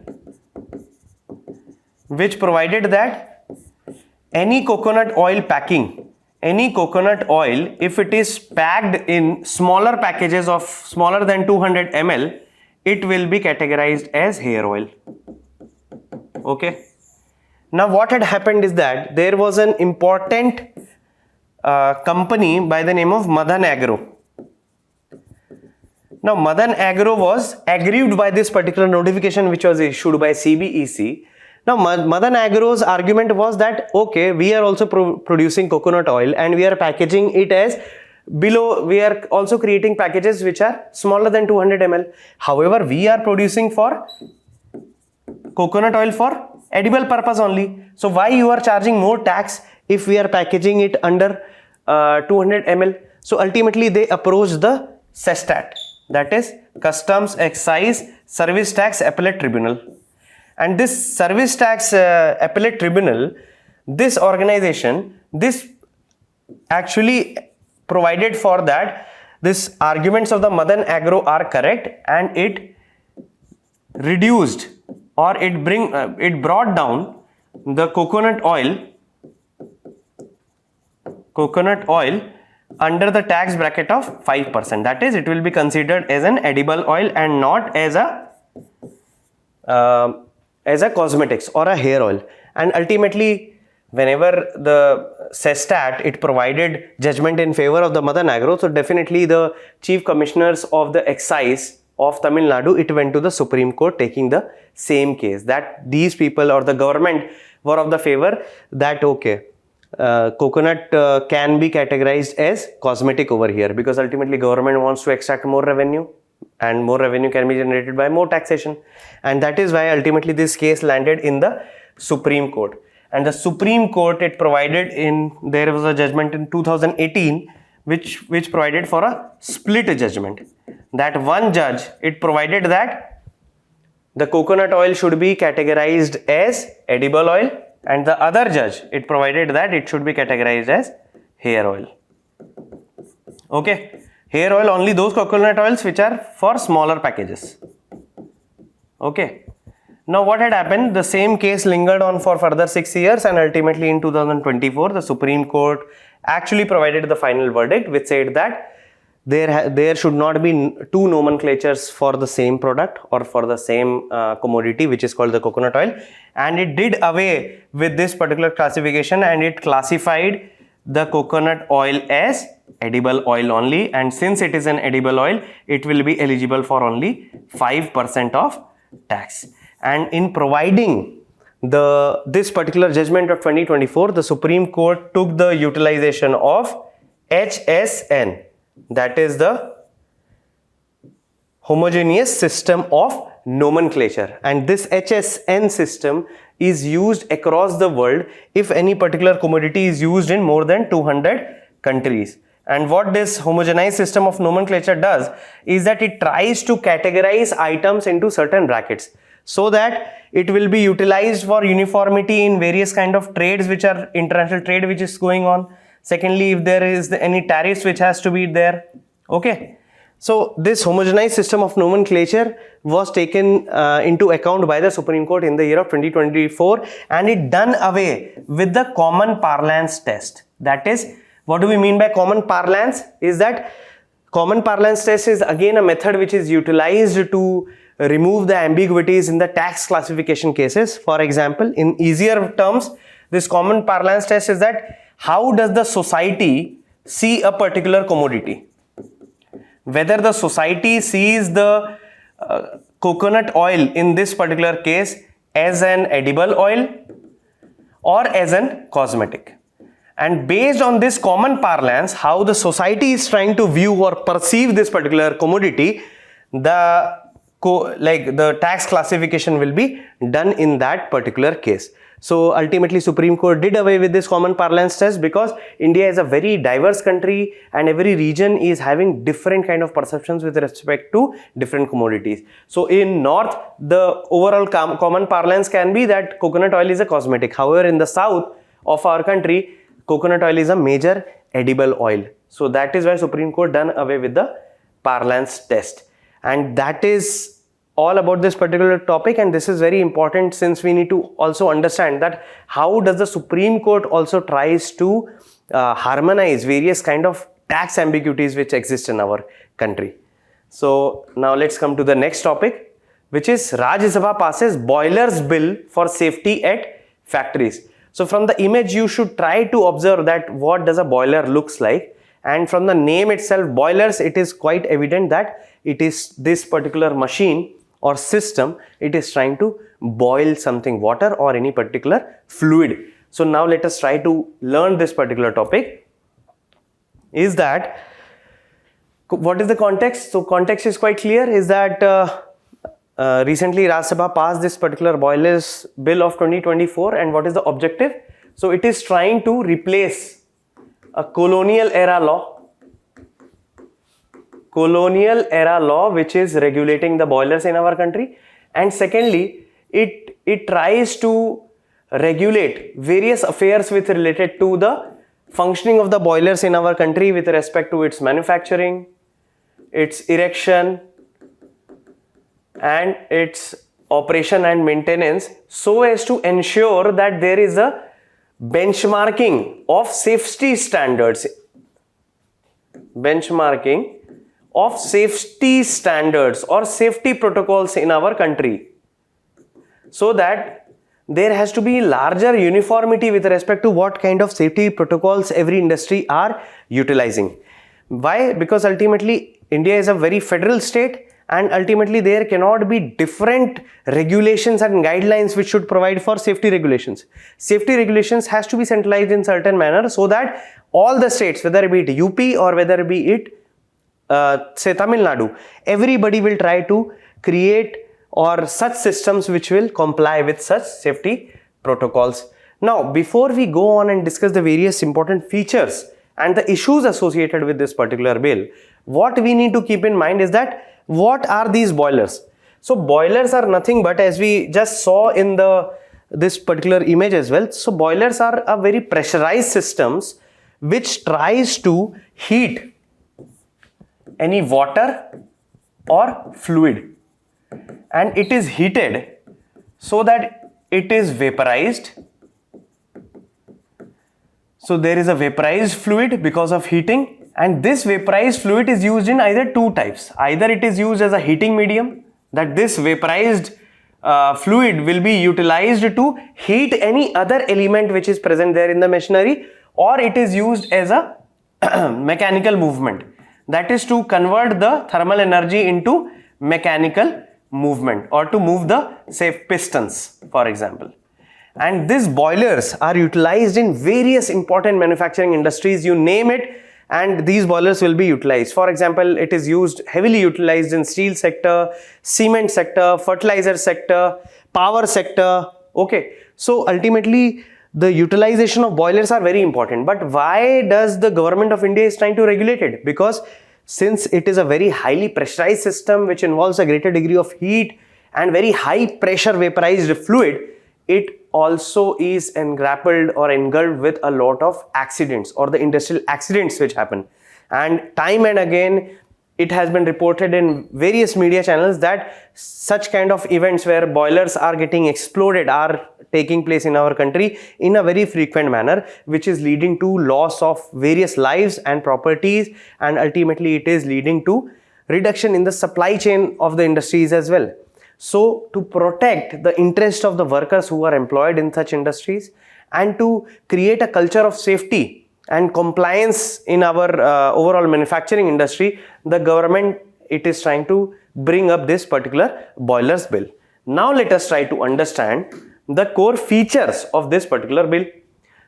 [SPEAKER 1] which provided that any coconut oil packing, any coconut oil, if it is packed in smaller packages of smaller than 200 ml, it will be categorized as hair oil. Okay. Now what had happened is that there was an important company by the name of Madan Agro. Now Madan Agro was aggrieved by this particular notification which was issued by CBEC. Now Madan Agro's argument was that okay, we are also producing coconut oil and we are packaging it as below, we are also creating packages which are smaller than 200 ml. However, we are producing for coconut oil for edible purpose only. So why you are charging more tax if we are packaging it under 200 ml? So ultimately they approached the CESTAT, that is Customs Excise Service Tax Appellate Tribunal. And this Service Tax Appellate Tribunal, this organization, this actually provided for that this arguments of the Madan Agro are correct, and it reduced or it brought down the coconut oil under the tax bracket of 5%. That is, it will be considered as an edible oil and not as a cosmetics or a hair oil. And ultimately, whenever the CESTAT, it provided judgment in favor of the Madan Agro, so definitely the chief commissioners of the excise of Tamil Nadu, it went to the Supreme Court taking the same case, that these people or the government were of the favor that okay, coconut can be categorized as cosmetic over here, because ultimately government wants to extract more revenue, and more revenue can be generated by more taxation, and that is why ultimately this case landed in the Supreme Court. And the Supreme Court, it provided there was a judgment in 2018 which provided for a split judgment, that one judge, it provided that the coconut oil should be categorized as edible oil, and the other judge, it provided that it should be categorized as hair oil. Okay, hair oil only those coconut oils which are for smaller packages. Okay. Now what had happened, the same case lingered on for further 6 years, and ultimately in 2024 the Supreme Court actually provided the final verdict which said that there should not be two nomenclatures for the same product or for the same commodity which is called the coconut oil, and it did away with this particular classification and it classified the coconut oil as edible oil only, and since it is an edible oil, it will be eligible for only 5% of tax. And in providing this particular judgment of 2024, the Supreme Court took the utilization of HSN, that is the homogeneous system of nomenclature, and this HSN system is used across the world if any particular commodity is used in more than 200 countries. And what this homogenized system of nomenclature does is that it tries to categorize items into certain brackets, so that it will be utilized for uniformity in various kind of trades which are international trade which is going on. Secondly, if there is any tariffs which has to be there. Okay. So this homogenized system of nomenclature was taken into account by the Supreme Court in the year of 2024, and it done away with the common parlance test. That is, what do we mean by common parlance? Is that common parlance test is again a method which is utilized to remove the ambiguities in the tax classification cases. For example, in easier terms, this common parlance test is that how does the society see a particular commodity? Whether the society sees the coconut oil in this particular case as an edible oil or as an cosmetic. And based on this common parlance, how the society is trying to view or perceive this particular commodity, the tax classification will be done in that particular case. So ultimately Supreme Court did away with this common parlance test because India is a very diverse country and every region is having different kind of perceptions with respect to different commodities. So in north, the overall common parlance can be that coconut oil is a cosmetic. However, in the south of our country, coconut oil is a major edible oil. So that is why Supreme Court done away with the parlance test. And that is all about this particular topic, and this is very important since we need to also understand that how does the Supreme Court also tries to harmonize various kind of tax ambiguities which exist in our country. So now let's come to the next topic, which is Rajya Sabha passes boilers bill for safety at factories. So from the image you should try to observe that what does a boiler looks like, and from the name itself boilers, it is quite evident that it is this particular machine or system, it is trying to boil something, water or any particular fluid. So now let us try to learn this particular topic. Is that, what is the context? So context is quite clear, is that recently Rajya Sabha passed this particular boilers bill of 2024, and what is the objective? So it is trying to replace a colonial era law which is regulating the boilers in our country, and secondly it tries to regulate various affairs with related to the functioning of the boilers in our country with respect to its manufacturing, its erection and its operation and maintenance, so as to ensure that there is a benchmarking of safety standards, or safety protocols in our country, so that there has to be larger uniformity with respect to what kind of safety protocols every industry are utilizing. Why? Because ultimately India is a very federal state, and ultimately there cannot be different regulations and guidelines which should provide for safety regulations. Safety regulations has to be centralized in certain manner, so that all the states, whether it be it UP or whether it be it say Tamil Nadu, everybody will try to create or such systems which will comply with such safety protocols. Now before we go on and discuss the various important features and the issues associated with this particular bill, what we need to keep in mind is that what are these boilers? So boilers are nothing but, as we just saw in this particular image as well, so boilers are a very pressurized systems which tries to heat any water or fluid, and it is heated so that it is vaporized. So there is a vaporized fluid because of heating, and this vaporized fluid is used in either two types. Either it is used as a heating medium, that this vaporized fluid will be utilized to heat any other element which is present there in the machinery, or it is used as a mechanical movement, that is to convert the thermal energy into mechanical movement, or to move the, say, pistons, for example. And these boilers are utilized in various important manufacturing industries, you name it, and these boilers will be utilized. For example, it is heavily utilized in steel sector, cement sector, fertilizer sector, power sector. Okay, so ultimately the utilization of boilers are very important. But why does the government of India is trying to regulate it? Because since it is a very highly pressurized system which involves a greater degree of heat and very high pressure vaporized fluid, it also is engulfed with a lot of accidents, or the industrial accidents which happen. And time and again it has been reported in various media channels that such kind of events where boilers are getting exploded are taking place in our country in a very frequent manner, which is leading to loss of various lives and properties, and ultimately it is leading to reduction in the supply chain of the industries as well. So to protect the interest of the workers who are employed in such industries, and to create a culture of safety and compliance in our overall manufacturing industry, the government, it is trying to bring up this particular boilers bill. Now let us try to understand the core features of this particular bill.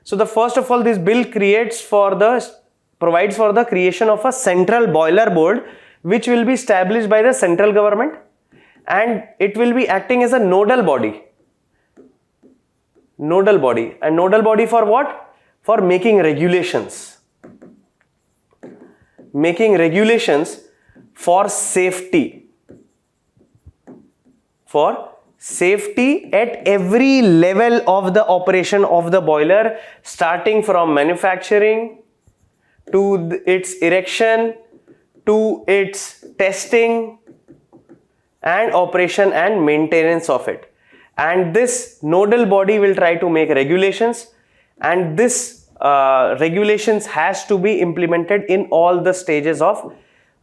[SPEAKER 1] So the first of all, this bill provides for the creation of a central boiler board which will be established by the central government, and it will be acting as a nodal body. Nodal body. And nodal body for what? For making regulations. Making regulations for safety. For safety at every level of the operation of the boiler, starting from manufacturing to its erection to its testing and operation and maintenance of it. And this nodal body will try to make regulations, and this regulations has to be implemented in all the stages of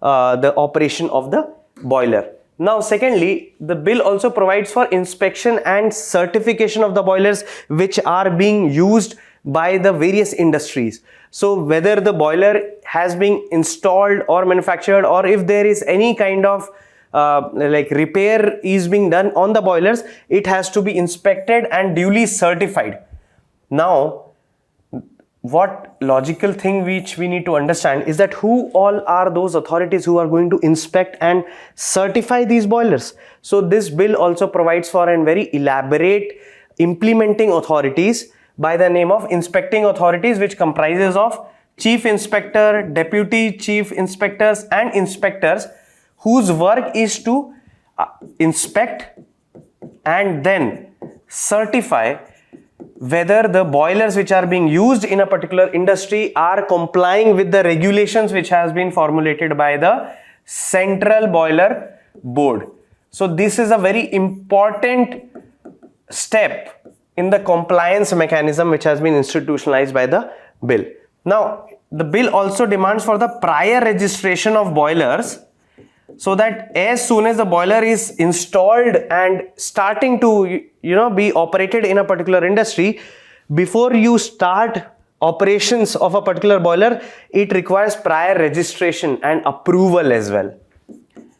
[SPEAKER 1] the operation of the boiler. Now secondly, the bill also provides for inspection and certification of the boilers which are being used by the various industries. So whether the boiler has been installed or manufactured, or if there is any kind of like repair is being done on the boilers, it has to be inspected and duly certified. Now what logical thing which we need to understand is that who all are those authorities who are going to inspect and certify these boilers. So this bill also provides for a very elaborate implementing authorities by the name of inspecting authorities, which comprises of chief inspector, deputy chief inspectors and inspectors, whose work is to inspect and then certify whether the boilers which are being used in a particular industry are complying with the regulations which has been formulated by the Central Boiler Board. So this is a very important step in the compliance mechanism which has been institutionalized by the bill. Now the bill also demands for the prior registration of boilers, so that as soon as the boiler is installed and starting to be operated in a particular industry, before you start operations of a particular boiler, it requires prior registration and approval as well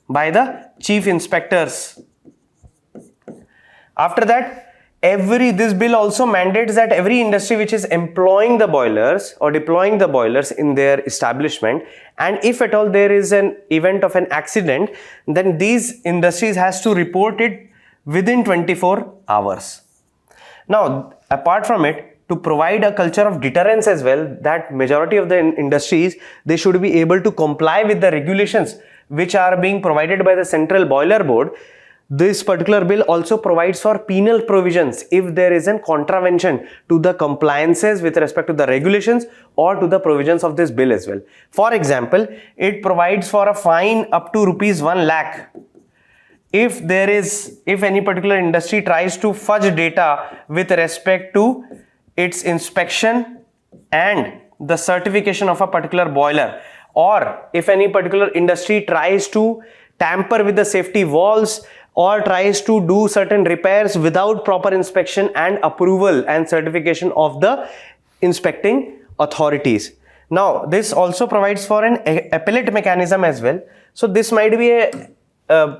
[SPEAKER 1] by the chief inspectors. After that, this bill also mandates that every industry which is employing the boilers or deploying the boilers in their establishment, and if at all there is an event of an accident, then these industries has to report it within 24 hours. Now apart from it, to provide a culture of deterrence as well, that majority of the industries, they should be able to comply with the regulations which are being provided by the Central Boiler Board. This particular bill also provides for penal provisions if there is a contravention to the compliances with respect to the regulations or to the provisions of this bill as well. For example, it provides for a fine up to ₹1 lakh if any particular industry tries to fudge data with respect to its inspection and the certification of a particular boiler, or if any particular industry tries to tamper with the safety valves or tries to do certain repairs without proper inspection and approval and certification of the inspecting authorities. Now this also provides for an appellate mechanism as well. So this might be a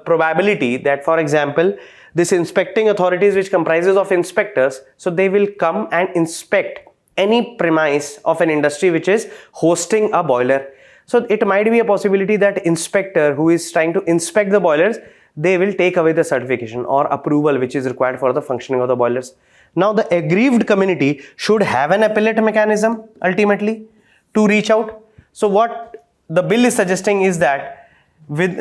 [SPEAKER 1] probability that, for example, this inspecting authorities which comprises of inspectors, so they will come and inspect any premise of an industry which is hosting a boiler. So it might be a possibility that inspector who is trying to inspect the boilers, they will take away the certification or approval which is required for the functioning of the boilers. Now the aggrieved community should have an appellate mechanism ultimately to reach out. So what the bill is suggesting is that with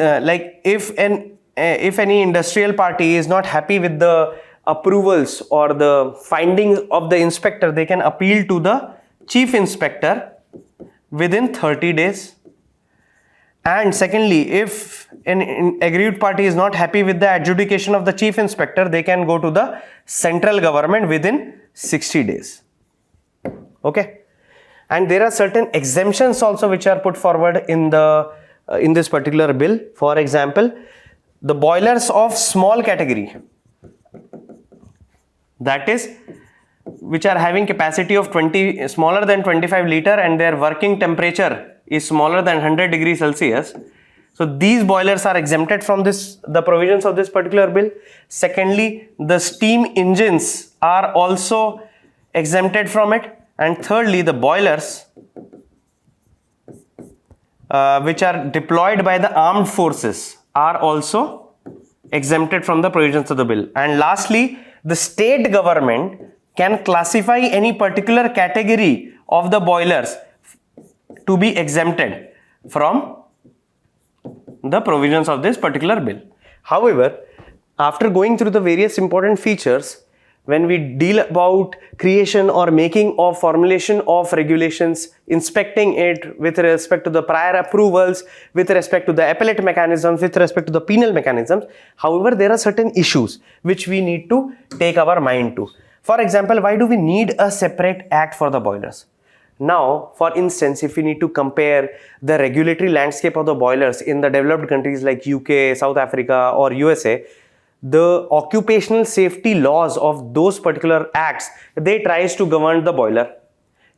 [SPEAKER 1] if any industrial party is not happy with the approvals or the findings of the inspector, they can appeal to the chief inspector within 30 days. And secondly, if an aggrieved party is not happy with the adjudication of the chief inspector, they can go to the central government within 60 days. Okay. And there are certain exemptions also which are put forward in this particular bill. For example, the boilers of small category, that is, which are having capacity of smaller than 25 liter and their working temperature is smaller than 100 degrees Celsius. So these boilers are exempted from the provisions of this particular bill. Secondly, the steam engines are also exempted from it. And thirdly, the boilers which are deployed by the armed forces are also exempted from the provisions of the bill. And lastly, the state government can classify any particular category of the boilers to be exempted from the provisions of this particular bill. However, after going through the various important features, when we deal about creation or making of formulation of regulations, inspecting it with respect to the prior approvals, with respect to the appellate mechanisms, with respect to the penal mechanisms, however, there are certain issues which we need to take our mind to. For example, why do we need a separate act for the boilers? Now, for instance, if we need to compare the regulatory landscape of the boilers in the developed countries like UK, South Africa or USA, the occupational safety laws of those particular acts, they tries to govern the boiler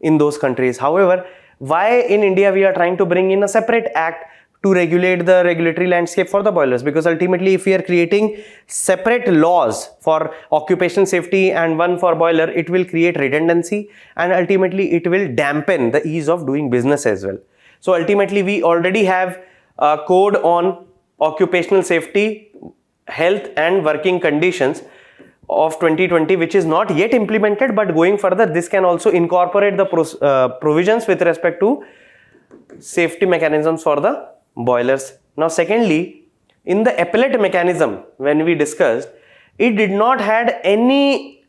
[SPEAKER 1] in those countries. However, why in India we are trying to bring in a separate act to regulate the regulatory landscape for the boilers? Because ultimately, if we are creating separate laws for occupational safety and one for boiler, it will create redundancy and ultimately it will dampen the ease of doing business as well. So ultimately, we already have a code on occupational safety, health and working conditions of 2020, which is not yet implemented, but going further, this can also incorporate the provisions with respect to safety mechanisms for the boilers. Now, secondly, in the appellate mechanism, when we discussed, it did not had any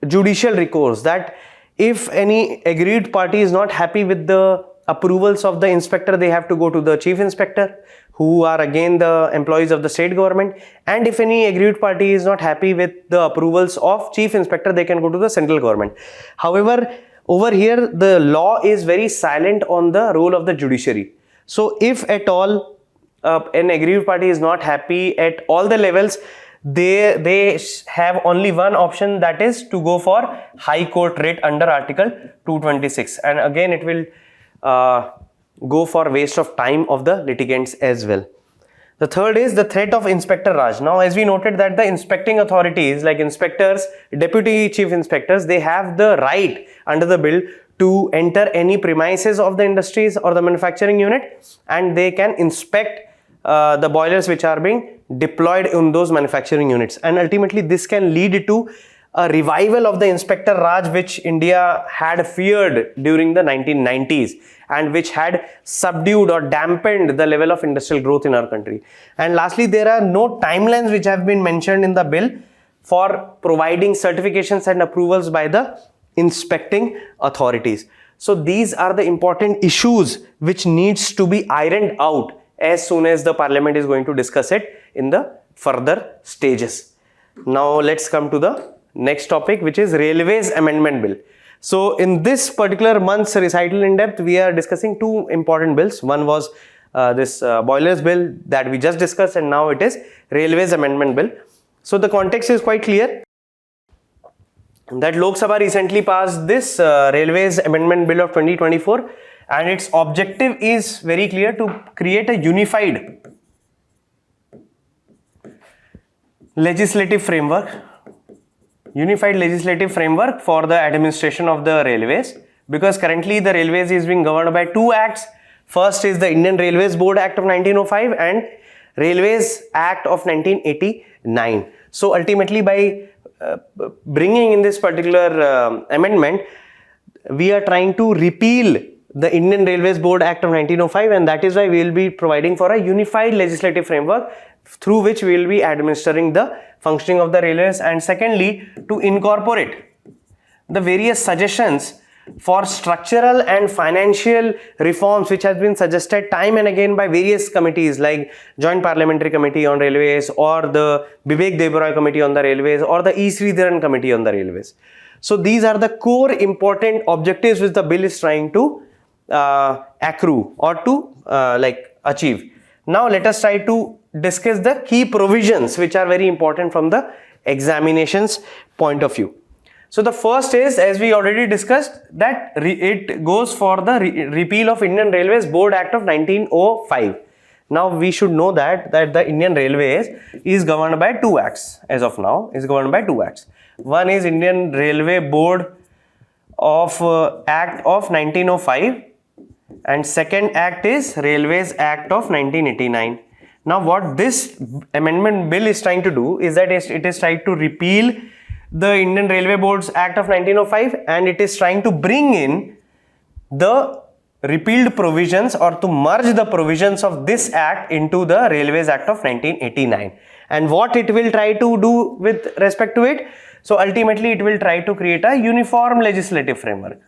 [SPEAKER 1] judicial recourse, that if any aggrieved party is not happy with the approvals of the inspector, they have to go to the chief inspector, who are again the employees of the state government, and if any aggrieved party is not happy with the approvals of chief inspector, they can go to the central government. However, over here the law is very silent on the role of the judiciary. So if at all an aggrieved party is not happy at all the levels, they have only one option, that is to go for high court writ under article 226, and again it will go for waste of time of the litigants as well. The third is the threat of Inspector Raj. Now, as we noted that the inspecting authorities like inspectors, deputy chief inspectors, they have the right under the bill to enter any premises of the industries or the manufacturing unit, and they can inspect the boilers which are being deployed in those manufacturing units, and ultimately this can lead to a revival of the Inspector Raj, which India had feared during the 1990s and which had subdued or dampened the level of industrial growth in our country. And lastly, there are no timelines which have been mentioned in the bill for providing certifications and approvals by the inspecting authorities. So these are the important issues which needs to be ironed out as soon as the Parliament is going to discuss it in the further stages. Now let's come to the next topic, which is Railways Amendment Bill. So in this particular month's recital in depth, we are discussing two important bills. One was this boilers bill that we just discussed, and now it is Railways Amendment Bill. So the context is quite clear that Lok Sabha recently passed this Railways Amendment Bill of 2024, and its objective is very clear: to create a unified legislative framework for the administration of the railways, because currently the railways is being governed by two acts. First is the Indian Railways Board Act of 1905 and Railways Act of 1989. So ultimately, by bringing in this particular amendment, we are trying to repeal the Indian Railways Board Act of 1905, and that is why we will be providing for a unified legislative framework through which we will be administering the functioning of the railways, and secondly, to incorporate the various suggestions for structural and financial reforms which has been suggested time and again by various committees like Joint Parliamentary Committee on Railways, or the Vivek Debaroy Committee on the Railways, or the E. Sridharan Committee on the Railways. So these are the core important objectives which the bill is trying to accrue or to achieve. Now let us try to discuss the key provisions which are very important from the examinations point of view. So the first is, as we already discussed, that it goes for the repeal of Indian Railways Board Act of 1905. Now we should know that the Indian Railways is governed by two acts. As of now, is governed by two acts. One is Indian Railway Board of Act of 1905, and second act is Railways Act of 1989. Now what this amendment bill is trying to do is that it is trying to repeal the Indian Railway Boards Act of 1905, and it is trying to bring in the repealed provisions or to merge the provisions of this act into the Railways Act of 1989. And what it will try to do with respect to it? So ultimately it will try to create a uniform legislative framework,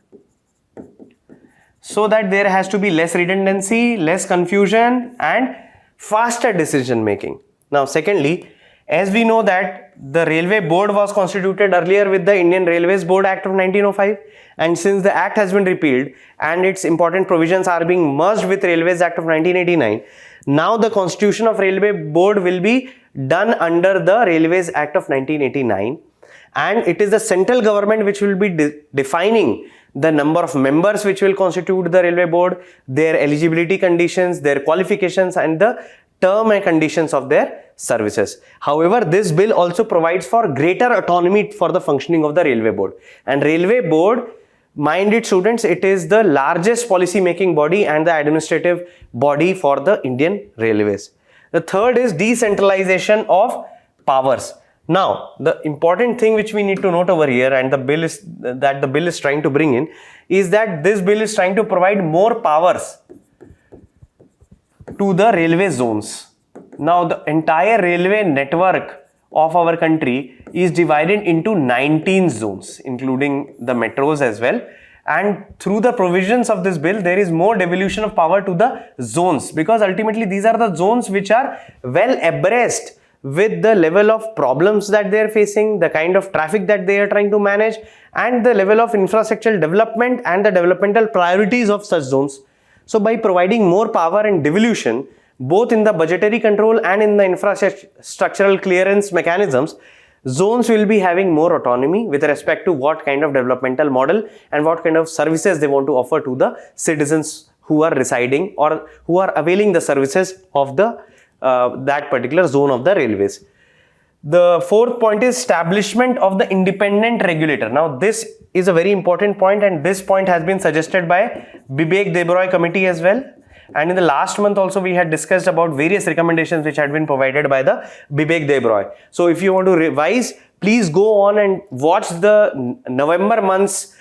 [SPEAKER 1] so that there has to be less redundancy, less confusion and faster decision making. Now secondly, as we know that the Railway Board was constituted earlier with the Indian Railways Board Act of 1905, and since the act has been repealed and its important provisions are being merged with Railways Act of 1989, now the constitution of Railway Board will be done under the Railways Act of 1989, and it is the central government which will be defining the number of members which will constitute the Railway Board, their eligibility conditions, their qualifications and the term and conditions of their services. However, this bill also provides for greater autonomy for the functioning of the Railway Board. And Railway Board, mind it students, it is the largest policy making body and the administrative body for the Indian Railways. The third is decentralization of powers. Now, the important thing which we need to note over here, and the bill is trying to bring in, is that this bill is trying to provide more powers to the railway zones. Now, the entire railway network of our country is divided into 19 zones, including the metros as well. And through the provisions of this bill, there is more devolution of power to the zones, because ultimately these are the zones which are well abreast with the level of problems that they are facing, the kind of traffic that they are trying to manage, and the level of infrastructural development and the developmental priorities of such zones. So by providing more power and devolution, both in the budgetary control and in the infrastructural clearance mechanisms, zones will be having more autonomy with respect to what kind of developmental model and what kind of services they want to offer to the citizens who are residing or who are availing the services of the that particular zone of the railways. The fourth point is establishment of the independent regulator. Now this is a very important point, and this point has been suggested by Bibek Debroy committee as well. And in the last month also we had discussed about various recommendations which had been provided by the Bibek Debroy. So if you want to revise, please go on and watch the November month's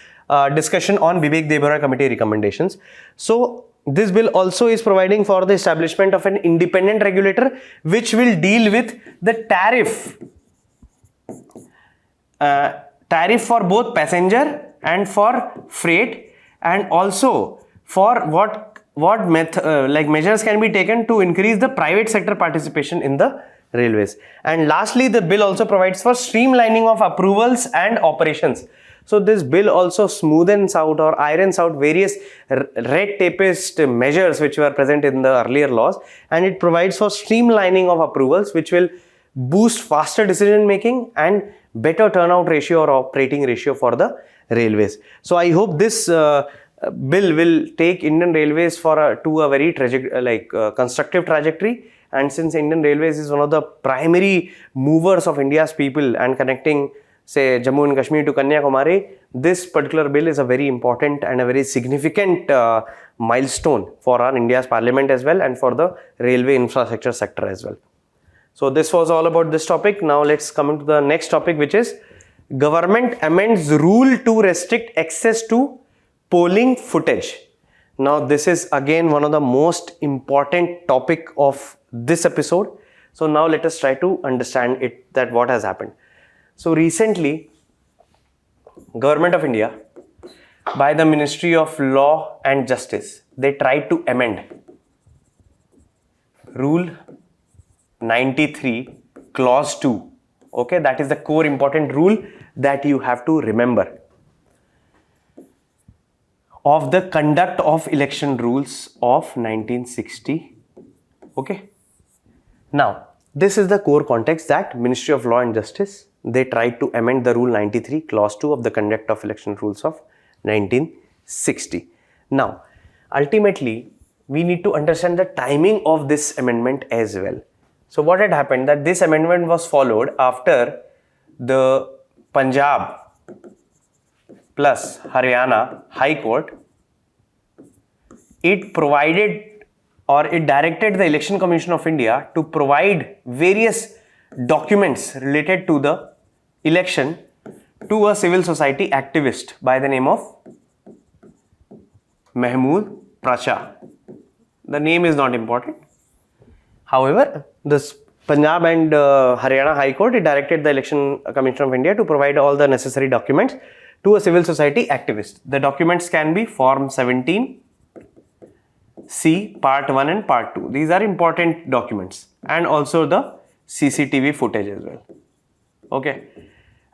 [SPEAKER 1] discussion on Bibek Debroy committee recommendations. So this bill also is providing for the establishment of an independent regulator which will deal with the tariff for both passenger and for freight, and also for what measures can be taken to increase the private sector participation in the railways. And lastly, the bill also provides for streamlining of approvals and operations. So this bill also smoothens out or irons out various red tapist measures which were present in the earlier laws, and it provides for streamlining of approvals which will boost faster decision making and better turnout ratio or operating ratio for the railways. So I hope this bill will take Indian Railways to a very constructive trajectory. And since Indian Railways is one of the primary movers of India's people and connecting, say, Jammu and Kashmir to Kanyakumari, this particular bill is a very important and a very significant milestone for our India's parliament as well, and for the railway infrastructure sector as well. So this was all about this topic. Now let's come to the next topic, which is government amends rule to restrict access to polling footage. Now this is again one of the most important topic of this episode. So now let us try to understand it, that what has happened. So recently, Government of India by the Ministry of Law and Justice, they tried to amend Rule 93 Clause 2. Okay, that is the core important rule that you have to remember of the conduct of election rules of 1960. Okay. Now, this is the core context that Ministry of Law and Justice, they tried to amend the Rule 93 Clause 2 of the conduct of election rules of 1960. Now, ultimately, we need to understand the timing of this amendment as well. So what had happened, that this amendment was followed after the Punjab plus Haryana High Court, it provided or it directed the Election Commission of India to provide various documents related to the election to a civil society activist by the name of Mahmood Prasha. The name is not important. However, this Punjab and Haryana High Court, it directed the Election Commission of India to provide all the necessary documents to a civil society activist. The documents can be Form 17, C, Part 1 and Part 2. These are important documents, and also the CCTV footage as well. Okay.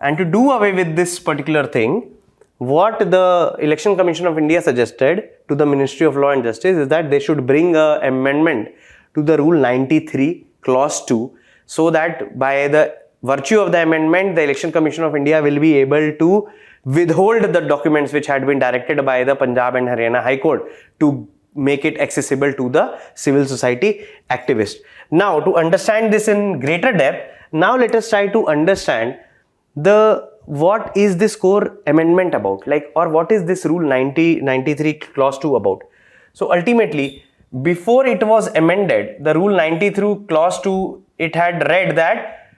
[SPEAKER 1] And to do away with this particular thing, what the Election Commission of India suggested to the Ministry of Law and Justice is that they should bring an amendment to the Rule 93 Clause 2, so that by the virtue of the amendment, the Election Commission of India will be able to withhold the documents which had been directed by the Punjab and Haryana High Court to make it accessible to the civil society activist. Now, to understand this in greater depth, now let us try to understand what is this core amendment about, or what is this Rule 93 Clause 2 about. So ultimately, before it was amended, the Rule 93 Clause 2, it had read that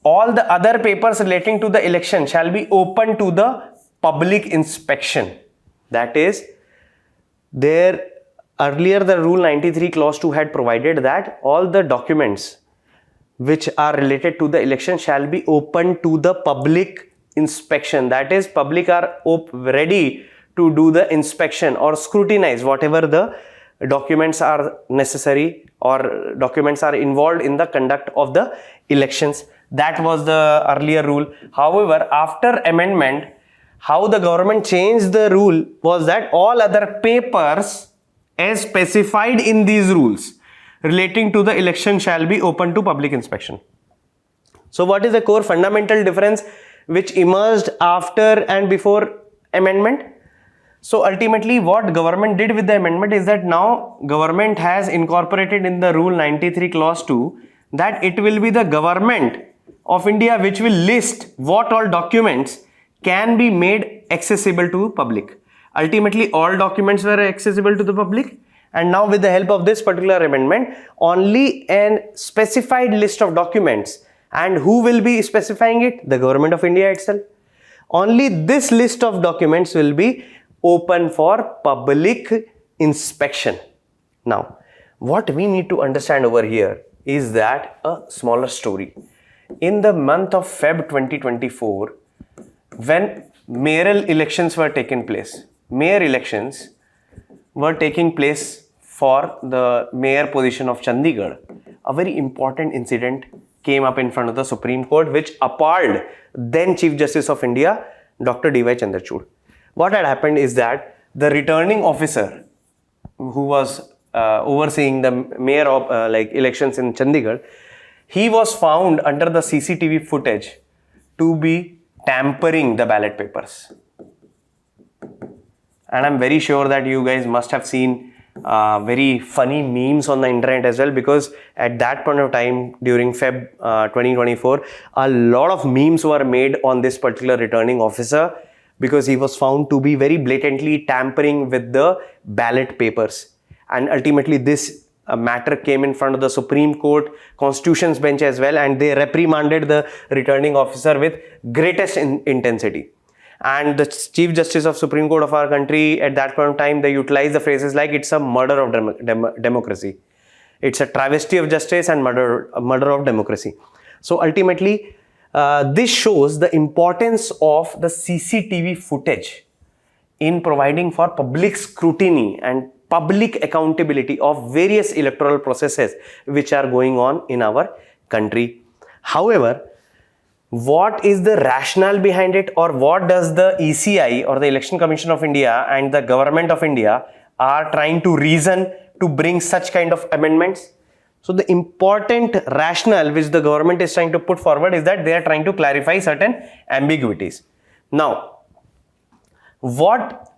[SPEAKER 1] all the other papers relating to the election shall be open to the public inspection. That is, earlier the Rule 93 Clause 2 had provided that all the documents which are related to the election shall be open to the public inspection. That is, public are ready to do the inspection or scrutinize whatever the documents are necessary or documents are involved in the conduct of the elections. That was the earlier rule. However, after amendment, how the government changed the rule was that all other papers as specified in these rules relating to the election shall be open to public inspection. So what is the core fundamental difference which emerged after and before amendment? So ultimately what government did with the amendment is that now government has incorporated in the Rule 93 Clause 2 that it will be the government of India which will list what all documents can be made accessible to public. Ultimately all documents were accessible to the public, and now with the help of this particular amendment, only a specified list of documents, and who will be specifying it? The government of India itself. Only this list of documents will be open for public inspection. Now, what we need to understand over here is that a smaller story. In the month of Feb 2024, when mayoral elections were taking place, mayor elections were taking place for the mayor position of Chandigarh, a very important incident came up in front of the Supreme Court which appalled then Chief Justice of India, Dr. D.Y. Chandrachud. What had happened is that the returning officer who was overseeing the mayor of elections in Chandigarh, he was found under the CCTV footage to be tampering the ballot papers. And I'm very sure that you guys must have seen very funny memes on the internet as well, because at that point of time during Feb 2024, a lot of memes were made on this particular returning officer because he was found to be very blatantly tampering with the ballot papers. And ultimately this matter came in front of the Supreme Court Constitution's bench as well, and they reprimanded the returning officer with greatest intensity. And the Chief Justice of Supreme Court of our country at that point of time, they utilized the phrases like it's a murder of democracy. It's a travesty of justice and murder of democracy. So ultimately, this shows the importance of the CCTV footage in providing for public scrutiny and public accountability of various electoral processes which are going on in our country. However, what is the rationale behind it, or what does the ECI or the Election Commission of India and the government of India are trying to reason to bring such kind of amendments? So the important rationale which the government is trying to put forward is that they are trying to clarify certain ambiguities. Now, what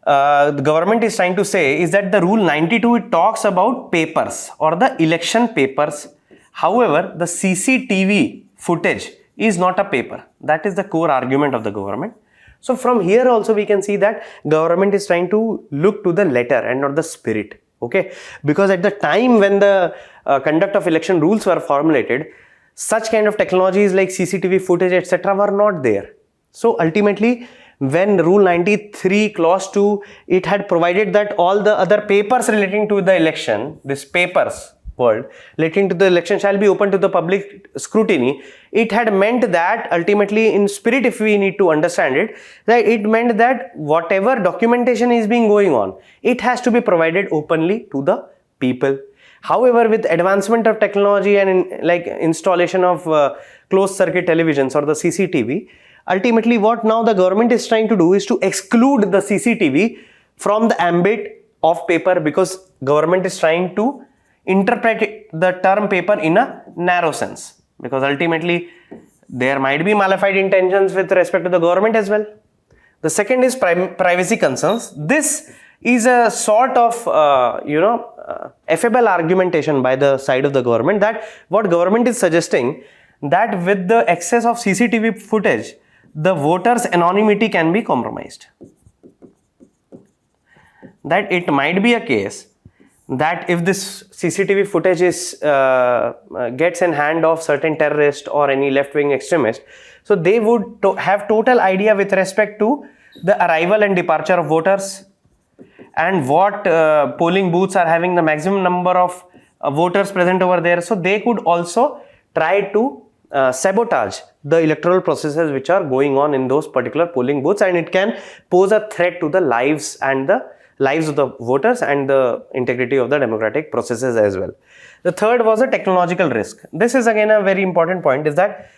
[SPEAKER 1] the government is trying to say is that the Rule 92, it talks about papers or the election papers. However, the CCTV footage is not a paper. That is the core argument of the government. So from here also we can see that government is trying to look to the letter and not the spirit. Okay, because at the time when the conduct of election rules were formulated, such kind of technologies like CCTV footage etc. were not there. So ultimately, when Rule 93 Clause 2, it had provided that all the other papers relating to the election, this papers world relating to the election shall be open to the public scrutiny. It had meant that ultimately, in spirit, if we need to understand it, that it meant that whatever documentation is being going on, it has to be provided openly to the people. However, with advancement of technology and like installation of closed circuit televisions or the CCTV, ultimately what now the government is trying to do is to exclude the CCTV from the ambit of paper, because government is trying to interpret the term paper in a narrow sense, because ultimately there might be malified intentions with respect to the government as well. The second is privacy concerns. This is a sort of affable argumentation by the side of the government, that what government is suggesting, that with the excess of CCTV footage, the voters' anonymity can be compromised. That it might be a case that if this CCTV footage is gets in hand of certain terrorist or any left-wing extremist, so they would have total idea with respect to the arrival and departure of voters, and what polling booths are having the maximum number of voters present over there. So they could also try to sabotage the electoral processes which are going on in those particular polling booths, and it can pose a threat to the lives of the voters and the integrity of the democratic processes as well. The third was a technological risk. This is again a very important point, is that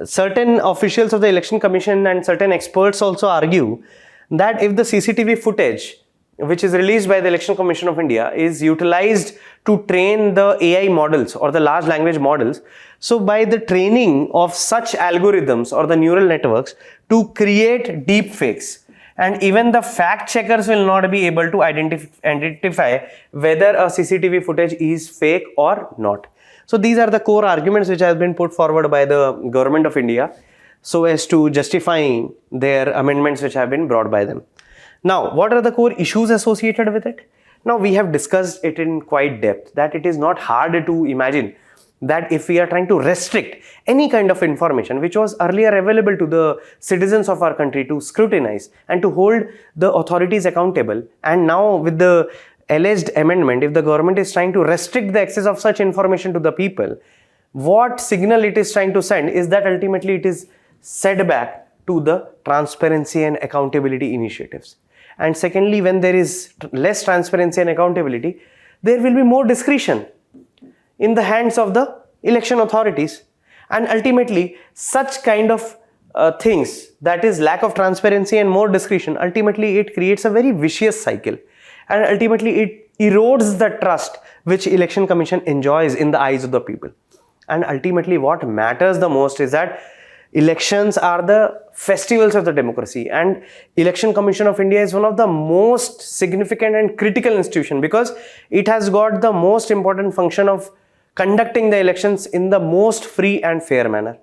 [SPEAKER 1] certain officials of the Election Commission and certain experts also argue that if the CCTV footage which is released by the Election Commission of India is utilized to train the AI models or the large language models, so by the training of such algorithms or the neural networks to create deep fakes, and even the fact checkers will not be able to identify whether a CCTV footage is fake or not. So these are the core arguments which have been put forward by the government of India so as to justifying their amendments which have been brought by them. Now, what are the core issues associated with it? Now, we have discussed it in quite depth, that it is not hard to imagine that if we are trying to restrict any kind of information which was earlier available to the citizens of our country to scrutinize and to hold the authorities accountable, and now with the alleged amendment, if the government is trying to restrict the access of such information to the people, what signal it is trying to send is that ultimately it is set back to the transparency and accountability initiatives. And secondly, when there is less transparency and accountability, there will be more discretion in the hands of the election authorities, and ultimately such kind of things, that is lack of transparency and more discretion, ultimately it creates a very vicious cycle, and ultimately it erodes the trust which Election Commission enjoys in the eyes of the people. And ultimately what matters the most is that elections are the festivals of the democracy, and Election Commission of India is one of the most significant and critical institution, because it has got the most important function of conducting the elections in the most free and fair manner.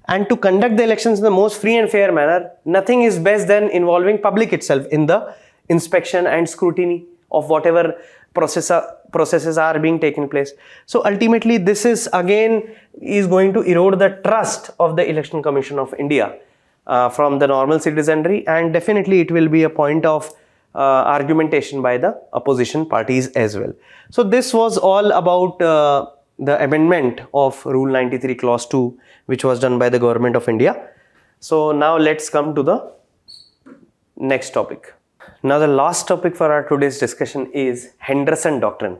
[SPEAKER 1] And to conduct the elections in the most free and fair manner, nothing is best than involving public itself in the inspection and scrutiny of whatever processes are being taken place. So ultimately this is again is going to erode the trust of the Election Commission of India from the normal citizenry, and definitely it will be a point of argumentation by the opposition parties as well. So this was all about the amendment of Rule 93 Clause 2, which was done by the Government of India. So now let's come to the next topic. Now the last topic for our today's discussion is Henderson Doctrine.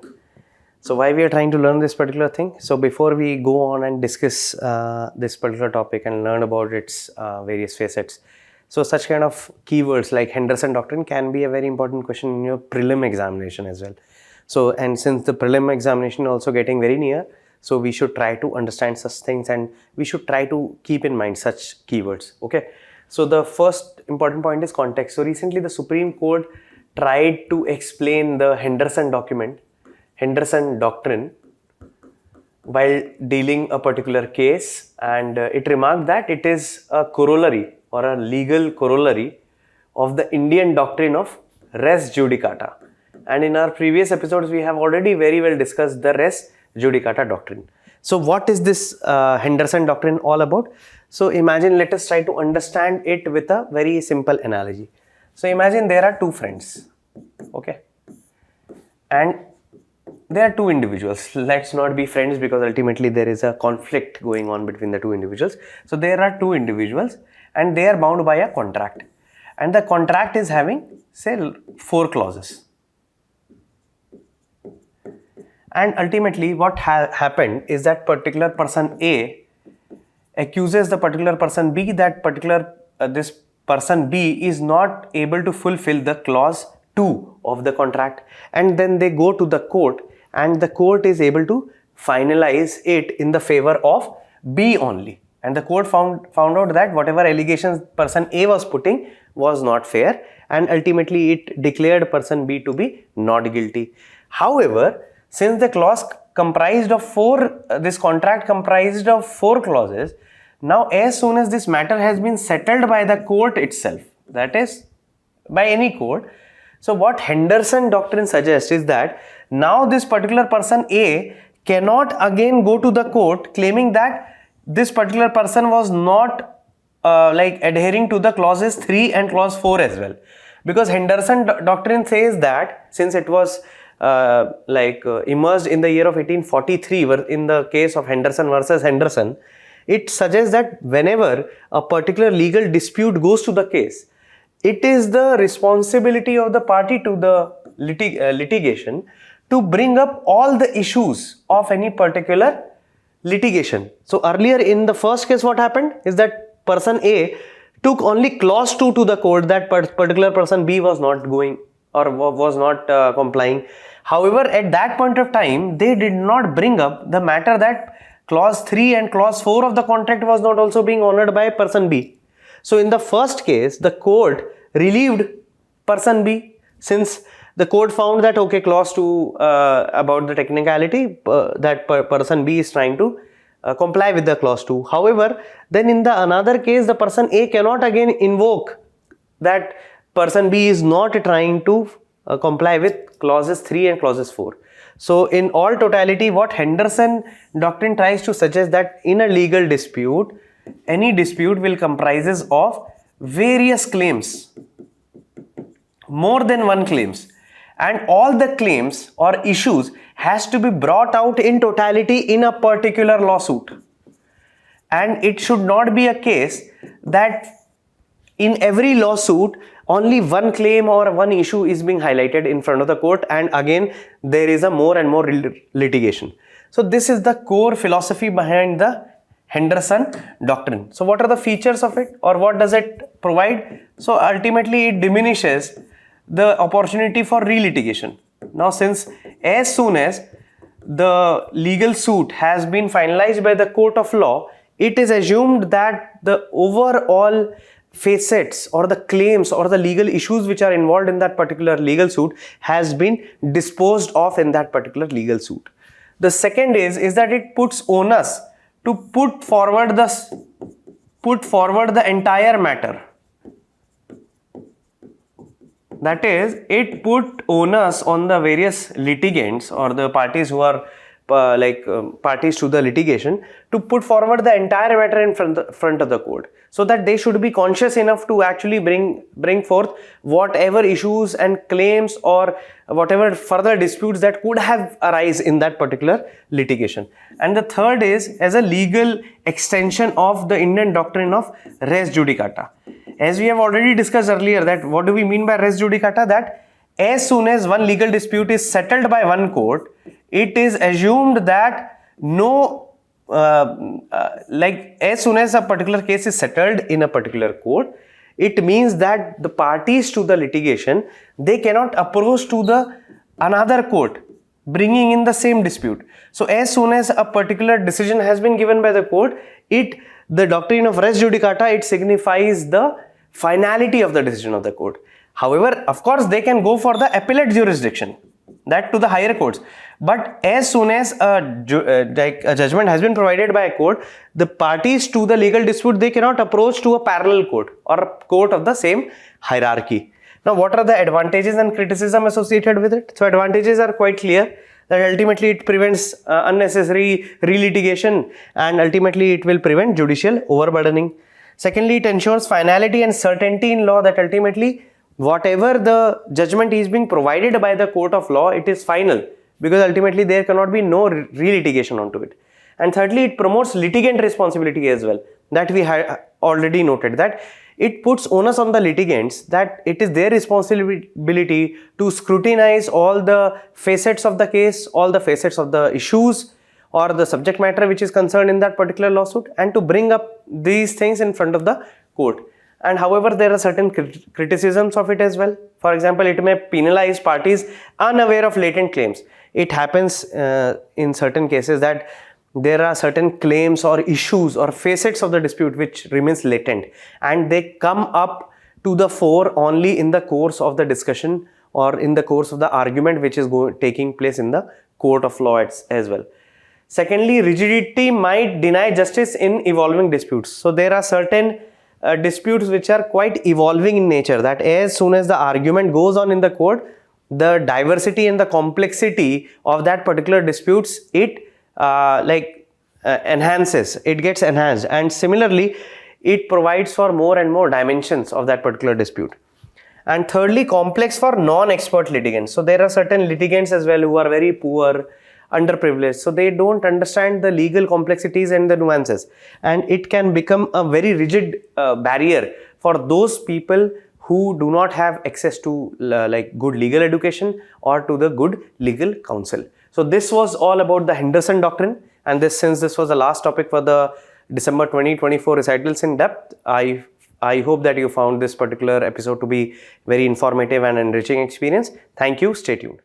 [SPEAKER 1] So why we are trying to learn this particular thing? So before we go on and discuss this particular topic and learn about its various facets, so such kind of keywords like Henderson Doctrine can be a very important question in your prelim examination as well. So, and since the prelim examination also getting very near, so we should try to understand such things, and we should try to keep in mind such keywords. Okay. So the first important point is context. So recently the Supreme Court tried to explain the Henderson Doctrine while dealing a particular case, and it remarked that it is a corollary or a legal corollary of the Indian doctrine of res judicata. And in our previous episodes, we have already very well discussed the res judicata doctrine. So what is this Henderson Doctrine all about? So imagine, let us try to understand it with a very simple analogy. So imagine there are two friends, okay, and there are two individuals. Let's not be friends because ultimately there is a conflict going on between the two individuals. So there are two individuals and they are bound by a contract, and the contract is having, say, 4 clauses. And ultimately what happened is that particular person A accuses the particular person B that this person B is not able to fulfill the clause 2 of the contract, and then they go to the court and the court is able to finalize it in the favor of B only, and the court found out that whatever allegations person A was putting was not fair, and ultimately it declared person B to be not guilty. However, since the clause comprised of this contract comprised of 4 clauses, now as soon as this matter has been settled by the court itself, that is by any court, so what Henderson doctrine suggests is that now this particular person A cannot again go to the court claiming that this particular person was not adhering to the clauses 3 and clause 4 as well, because Henderson doctrine says that since it was emerged in the year of 1843 in the case of Henderson versus Henderson, it suggests that whenever a particular legal dispute goes to the case, it is the responsibility of the party to the litigation to bring up all the issues of any particular litigation. So earlier in the first case, what happened is that person A took only clause 2 to the court, that particular person B was not going or was not complying. However, at that point of time, they did not bring up the matter that clause 3 and clause 4 of the contract was not also being honored by person B. So in the first case, the court relieved person B, since the court found that okay, clause 2 about the technicality, that person B is trying to comply with the clause 2. However, then in the another case, the person A cannot again invoke that person B is not trying to comply with clauses 3 and clauses 4. So in all totality, what Henderson doctrine tries to suggest that in a legal dispute, any dispute will comprises of various claims, more than one claims, and all the claims or issues has to be brought out in totality in a particular lawsuit. And it should not be a case that in every lawsuit only one claim or one issue is being highlighted in front of the court, and again there is a more and more litigation. So this is the core philosophy behind the Henderson doctrine. So what are the features of it, or what does it provide? So ultimately it diminishes the opportunity for relitigation. Now, since as soon as the legal suit has been finalized by the court of law, it is assumed that the overall facets or the claims or the legal issues which are involved in that particular legal suit has been disposed of in that particular legal suit. The second is that it puts onus to put forward the entire matter. That is, it put onus on the various litigants or the parties who are parties to the litigation to put forward the entire matter in front of the court, so that they should be conscious enough to actually bring forth whatever issues and claims or whatever further disputes that could have arise in that particular litigation. And the third is as a legal extension of the Indian doctrine of res judicata. As we have already discussed earlier, that what do we mean by res judicata? That as soon as one legal dispute is settled by one court, it is assumed that as soon as a particular case is settled in a particular court, it means that the parties to the litigation, they cannot approach to the another court bringing in the same dispute. So as soon as a particular decision has been given by the court, the doctrine of res judicata, it signifies the finality of the decision of the court. However, of course, they can go for the appellate jurisdiction, that to the higher courts. But as soon as a judgment has been provided by a court, the parties to the legal dispute, they cannot approach to a parallel court or a court of the same hierarchy. Now, what are the advantages and criticism associated with it? So, advantages are quite clear, that ultimately it prevents unnecessary relitigation, and ultimately it will prevent judicial overburdening. Secondly, it ensures finality and certainty in law, that ultimately whatever the judgment is being provided by the court of law, it is final, because ultimately there cannot be no relitigation onto it. And thirdly, it promotes litigant responsibility as well, that we had already noted, that it puts onus on the litigants, that it is their responsibility to scrutinize all the facets of the case, all the facets of the issues or the subject matter which is concerned in that particular lawsuit, and to bring up these things in front of the court. And however, there are certain criticisms of it as well. For example, it may penalize parties unaware of latent claims. It happens in certain cases that there are certain claims or issues or facets of the dispute which remains latent, and they come up to the fore only in the course of the discussion or in the course of the argument which is taking place in the court of law as well. Secondly, rigidity might deny justice in evolving disputes. So there are certain disputes which are quite evolving in nature, that as soon as the argument goes on in the court, the diversity and the complexity of that particular disputes, it enhances, it gets enhanced, and similarly it provides for more and more dimensions of that particular dispute. And thirdly, complex for non-expert litigants. So there are certain litigants as well who are very poor, underprivileged, so they don't understand the legal complexities and the nuances, and it can become a very rigid barrier for those people who do not have access to good legal education or to the good legal counsel. So this was all about the Henderson Doctrine, and since this was the last topic for the December 2024 recitals in depth, I hope that you found this particular episode to be very informative and enriching experience. Thank you. Stay tuned.